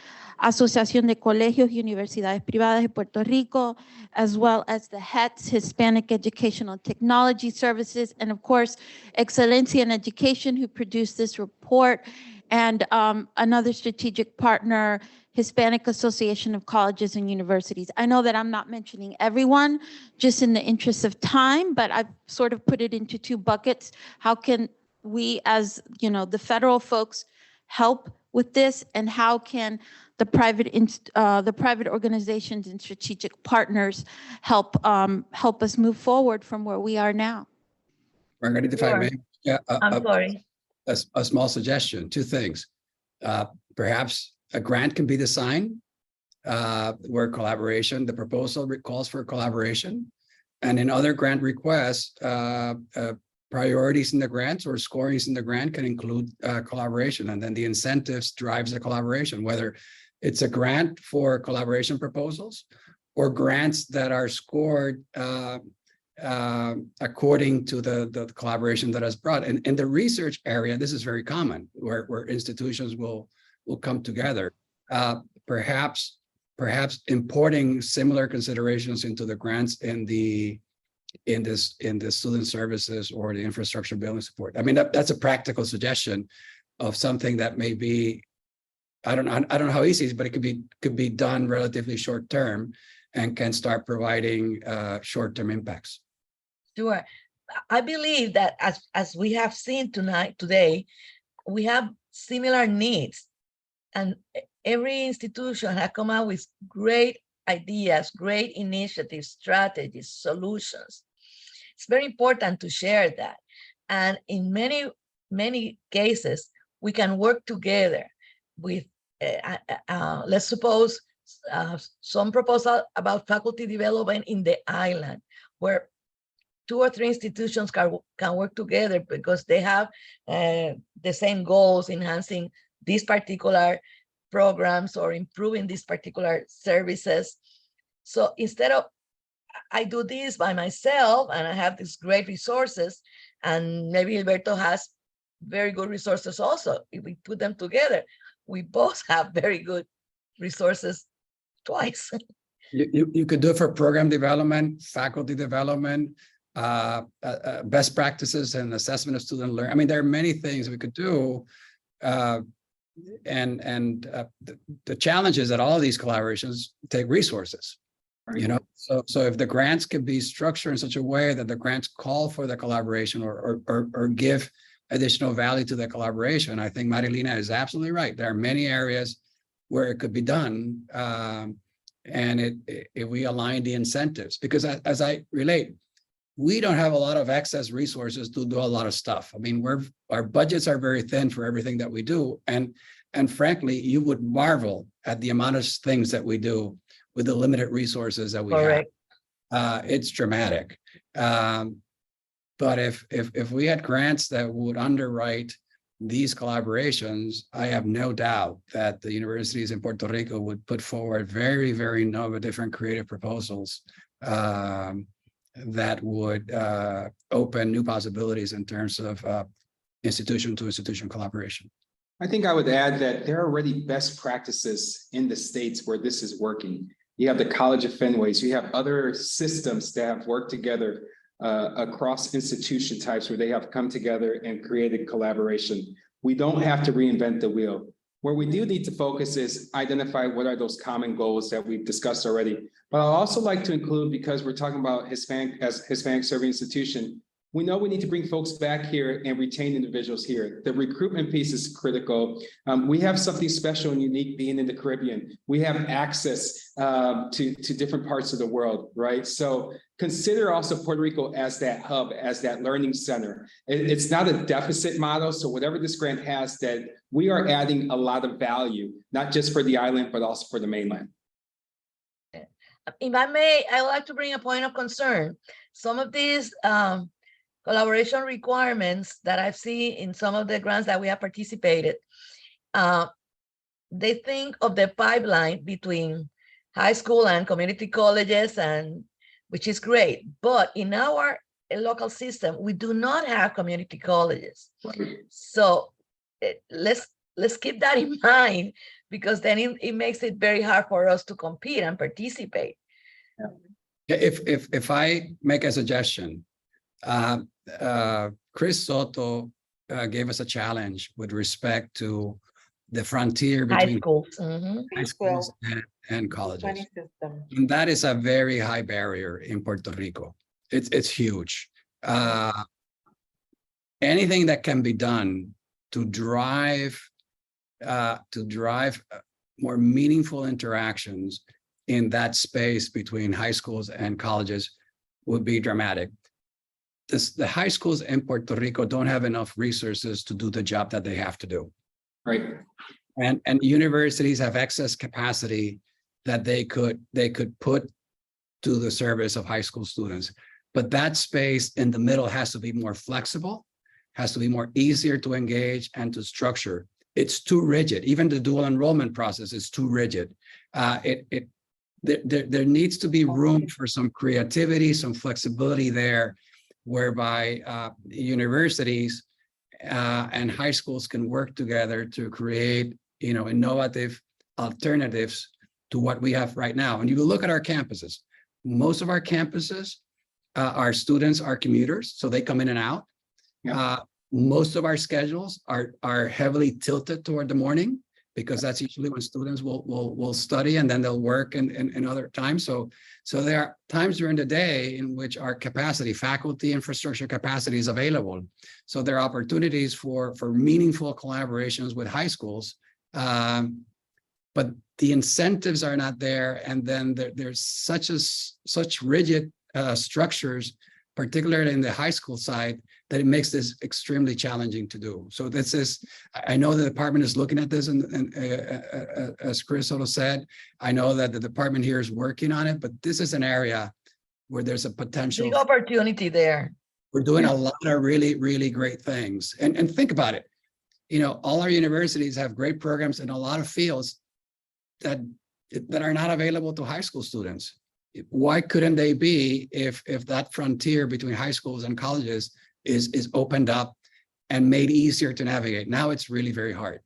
Asociación de Colegios y Universidades Privadas de Puerto Rico, as well as the HETS, Hispanic Educational Technology Services, and of course, Excelencia in Education, who produced this report, and another strategic partner, Hispanic Association of Colleges and Universities. I know that I'm not mentioning everyone, just in the interest of time, but I've sort of put it into two buckets. How can we, as the federal folks, help with this, and how can the private organizations and strategic partners help us move forward from where we are now? Margarita, if I may, yeah, I'm sorry. a small suggestion, two things. Perhaps a grant can be designed where collaboration, the proposal calls for collaboration, and in other grant requests, priorities in the grants or scorings in the grant can include collaboration, and then the incentives drives the collaboration, whether it's a grant for collaboration proposals or grants that are scored according to the collaboration that is brought. And in the research area, this is very common, where institutions will come together. Perhaps importing similar considerations into the grants in the student services or the infrastructure building support. I mean, that's a practical suggestion of something that may be, I don't know how easy it is, but it could be done relatively short term and can start providing short-term impacts. Sure. I believe that as we have seen today, we have similar needs, and every institution has come out with great ideas, great initiatives, strategies, solutions. It's very important to share that. And in many cases, we can work together with, let's suppose, some proposal about faculty development in the island, where 2 or 3 institutions can work together because they have the same goals, enhancing these particular programs or improving these particular services. So instead of I do this by myself and I have these great resources, and maybe Alberto has very good resources also, if we put them together, we both have very good resources twice. You could do it for program development, faculty development, best practices and assessment of student learning. I mean, there are many things we could do. The challenge is that all of these collaborations take resources, so if the grants can be structured in such a way that the grants call for the collaboration or give additional value to the collaboration, I think Marilena is absolutely right. There are many areas where it could be done, and if we align the incentives, because as I relate, we don't have a lot of excess resources to do a lot of stuff. I mean, our budgets are very thin for everything that we do, and frankly, you would marvel at the amount of things that we do with the limited resources that we have. It's dramatic. But if we had grants that would underwrite these collaborations, I have no doubt that the universities in Puerto Rico would put forward very, very novel, different creative proposals that would open new possibilities in terms of institution to institution collaboration. I think I would add that there are already best practices in the states where this is working. You have the College of Fenways, you have other systems that have worked together across institution types where they have come together and created collaboration. We don't have to reinvent the wheel. Where we do need to focus is identify what are those common goals that we've discussed already. But I'll also like to include, because we're talking about Hispanic serving institution, we know we need to bring folks back here and retain individuals here. The recruitment piece is critical. We have something special and unique being in the Caribbean. We have access to different parts of the world, right? So consider also Puerto Rico as that hub, as that learning center. It's not a deficit model. So whatever this grant has, that we are adding a lot of value, not just for the island, but also for the mainland. If I may, I would like to bring a point of concern. Some of these collaboration requirements that I've seen in some of the grants that we have participated, they think of the pipeline between high school and community colleges, and which is great. But in our local system, we do not have community colleges. So let's keep that in mind, because then it makes it very hard for us to compete and participate. Yeah, if I make a suggestion, Chris Soto gave us a challenge with respect to the frontier High between schools. high schools and colleges. And that is a very high barrier in Puerto Rico. It's huge. Anything that can be done to drive more meaningful interactions in that space between high schools and colleges would be dramatic. The high schools in Puerto Rico don't have enough resources to do the job that they have to do. Right. And universities have excess capacity that they could put to the service of high school students. But that space in the middle has to be more flexible, has to be more easier to engage and to structure. It's too rigid. Even the dual enrollment process is too rigid. There needs to be room for some creativity, some flexibility there, whereby universities and high schools can work together to create, innovative alternatives to what we have right now. And you look at our campuses. Most of our campuses, our students are commuters, so they come in and out. Yeah. Most of our schedules are heavily tilted toward the morning, because that's usually when students will study, and then they'll work in other times. So there are times during the day in which our capacity, faculty infrastructure capacity, is available. So there are opportunities for meaningful collaborations with high schools, but the incentives are not there. And then there's such rigid structures, particularly in the high school side, that it makes this extremely challenging to do. So this is, I know the department is looking at this, and as Chris Soto said, I know that the department here is working on it, but this is an area where there's a potential. Big opportunity there. We're doing a lot of really, really great things. And think about it. All our universities have great programs in a lot of fields that are not available to high school students. Why couldn't they be if that frontier between high schools and colleges is opened up and made easier to navigate? Now it's really very hard.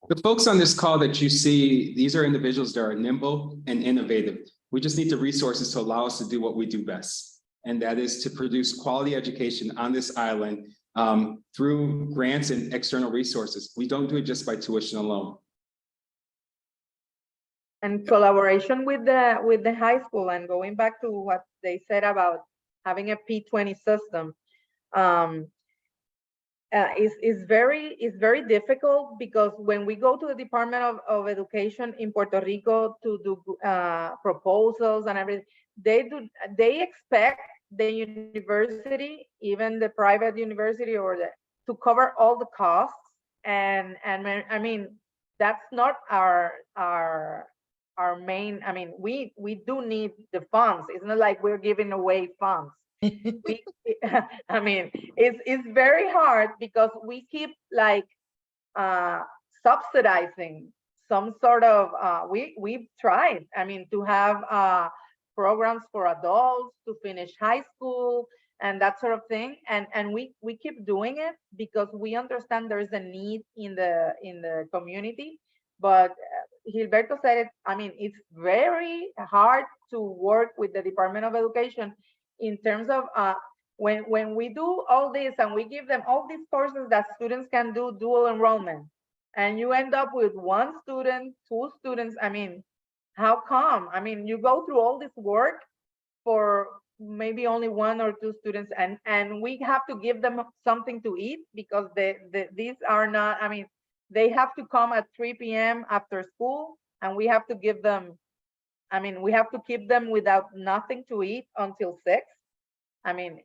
The folks on this call that you see, these are individuals that are nimble and innovative. We just need the resources to allow us to do what we do best. And that is to produce quality education on this island through grants and external resources. We don't do it just by tuition alone. And collaboration with the high school, and going back to what they said about having a P20 system, is very difficult, because when we go to the Department of Education in Puerto Rico to do proposals and everything, they expect the university, even the private university, to cover all the costs, and I mean, that's not our main. I mean, we do need the funds. It's not like we're giving away funds. I mean, it's very hard, because we keep like subsidizing some sort of we've tried, I mean, to have programs for adults to finish high school and that sort of thing, and we keep doing it because we understand there is a need in the community. But Gilberto said it, I mean, it's very hard to work with the Department of Education in terms of when we do all this and we give them all these courses that students can do dual enrollment, and you end up with one student, two students. I mean, how come? I mean, you go through all this work for maybe only one or two students, and we have to give them something to eat, because these are not, I mean, they have to come at 3 p.m. after school, and we have to give them, I mean, we have to keep them without nothing to eat until 6. I mean,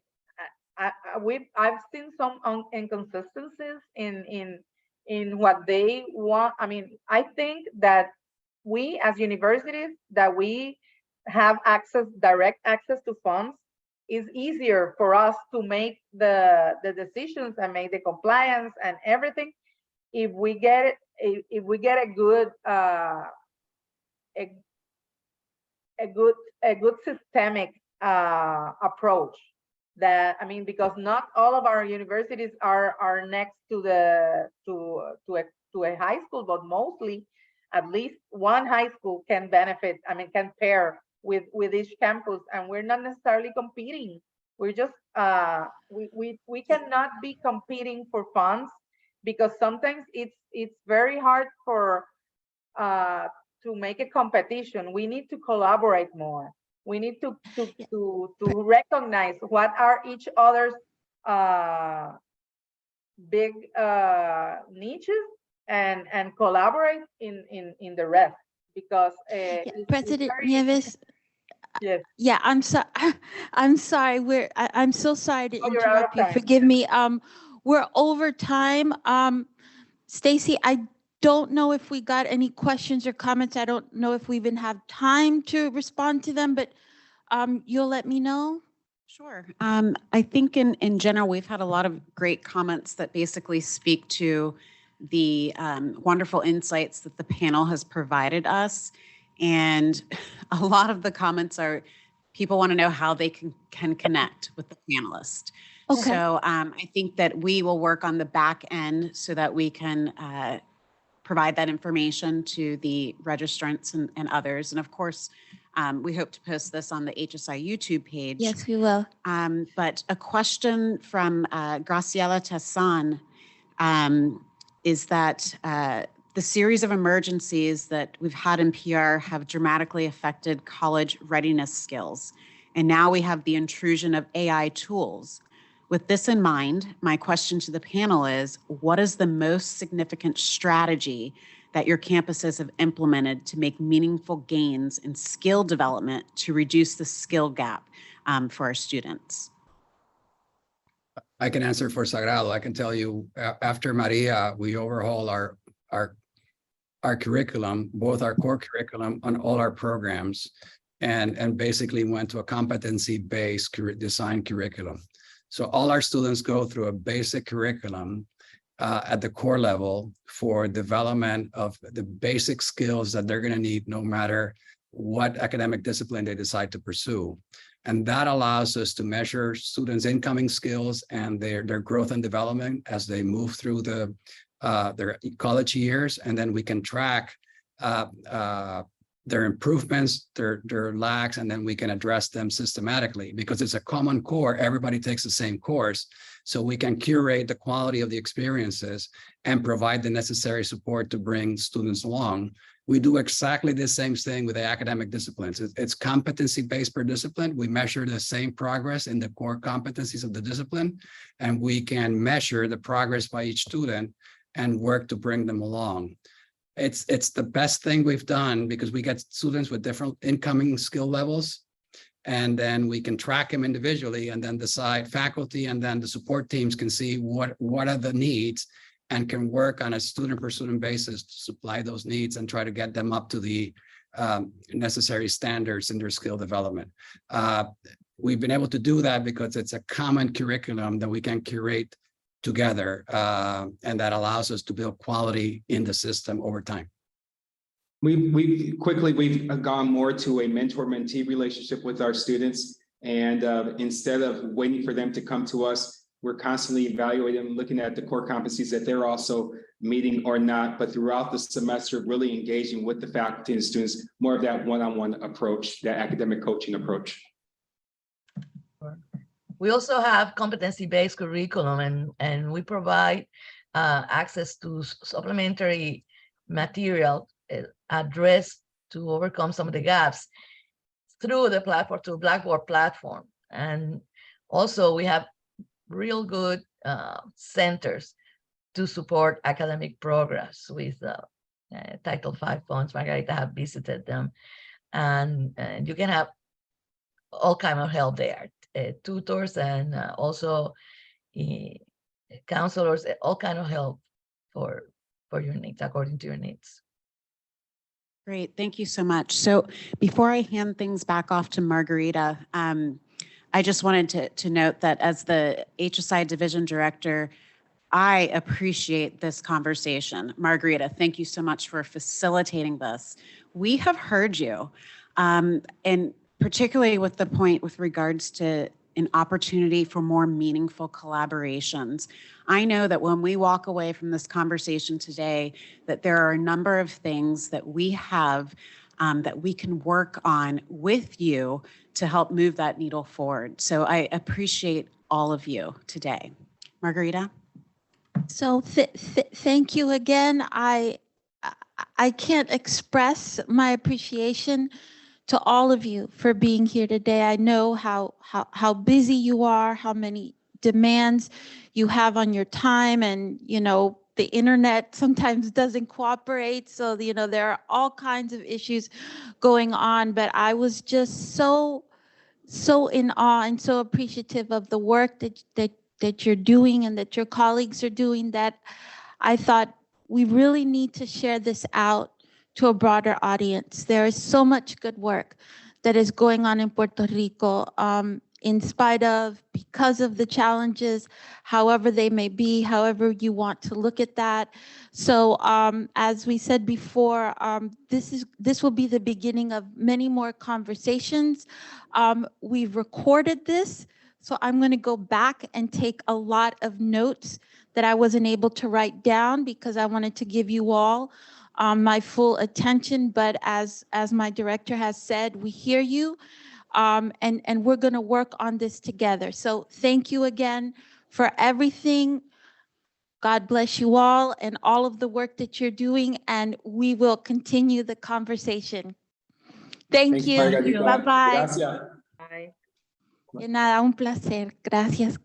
I've seen some inconsistencies in what they want. I mean, I think that we as universities, that we have direct access to funds, it's easier for us to make the decisions and make the compliance and everything if we get a good a good systemic approach. That, I mean, because not all of our universities are next to a high school, but mostly at least one high school can benefit, I mean, can pair with each campus, and we're not necessarily competing. We're just we cannot be competing for funds, because sometimes it's very hard for to make a competition. We need to collaborate more. We need to recognize what are each other's big niches and collaborate in the rest, because President Nieves. Yes. Yeah, I'm sorry. I'm sorry. I'm so sorry to You're out of interrupt you. time. Forgive me. We're over time. Stacy, I don't know if we got any questions or comments. I don't know if we even have time to respond to them, but you'll let me know. Sure. I think in general, we've had a lot of great comments that basically speak to the wonderful insights that the panel has provided us. And a lot of the comments are people want to know how they can connect with the panelists. Okay. So I think that we will work on the back end so that we can provide that information to the registrants and others. And of course, we hope to post this on the HSI YouTube page. Yes, we will. But a question from Graciela Tessan is that the series of emergencies that we've had in PR have dramatically affected college readiness skills. And now we have the intrusion of AI tools. With this in mind, my question to the panel is, what is the most significant strategy that your campuses have implemented to make meaningful gains in skill development to reduce the skill gap for our students? I can answer for Sagrado. I can tell you, after Maria, we overhaul our curriculum, both our core curriculum on all our programs, and basically went to a competency-based design curriculum. So all our students go through a basic curriculum at the core level for development of the basic skills that they're going to need no matter what academic discipline they decide to pursue. And that allows us to measure students' incoming skills and their growth and development as they move through their college years. And then we can track their improvements, their lacks, and then we can address them systematically because it's a common core. Everybody takes the same course. So we can curate the quality of the experiences and provide the necessary support to bring students along. We do exactly the same thing with the academic disciplines. It's competency-based per discipline. We measure the same progress in the core competencies of the discipline, and we can measure the progress by each student and work to bring them along. It's the best thing we've done because we get students with different incoming skill levels, and then we can track them individually and then decide, faculty and then the support teams can see what are the needs and can work on a student per student basis to supply those needs and try to get them up to the necessary standards in their skill development. We've been able to do that because it's a common curriculum that we can curate together, and that allows us to build quality in the system over time. We've gone more to a mentor-mentee relationship with our students, and instead of waiting for them to come to us, we're constantly evaluating, looking at the core competencies that they're also meeting or not, but throughout the semester, really engaging with the faculty and students, more of that one-on-one approach, that academic coaching approach. We also have competency-based curriculum, and we provide access to supplementary material addressed to overcome some of the gaps through the platform, through Blackboard platform. And also we have real good centers to support academic progress with Title V funds. Margarita have visited them, and you can have all kind of help there, tutors and also counselors, all kind of help for your needs, according to your needs. Great, thank you so much. So before I hand things back off to Margarita, I just wanted to note that as the HSI Division Director, I appreciate this conversation. Margarita, thank you so much for facilitating this. We have heard you, and particularly with the point with regards to an opportunity for more meaningful collaborations. I know that when we walk away from this conversation today, that there are a number of things that we have that we can work on with you to help move that needle forward. So I appreciate all of you today. Margarita? So thank you again. I can't express my appreciation to all of you for being here today. I know how busy you are, how many demands you have on your time, and the internet sometimes doesn't cooperate. So there are all kinds of issues going on, but I was just so in awe and so appreciative of the work that you're doing and that your colleagues are doing, that I thought we really need to share this out to a broader audience. There is so much good work that is going on in Puerto Rico, in spite of, because of the challenges, however they may be, however you want to look at that. So as we said before, this will be the beginning of many more conversations. We've recorded this, so I'm going to go back and take a lot of notes that I wasn't able to write down because I wanted to give you all my full attention. But as my director has said, we hear you, and we're going to work on this together. So thank you again for everything. God bless you all and all of the work that you're doing, and we will continue the conversation. Thank you. Margarita. Bye-bye. Gracias. Bye. De nada, un placer. Gracias.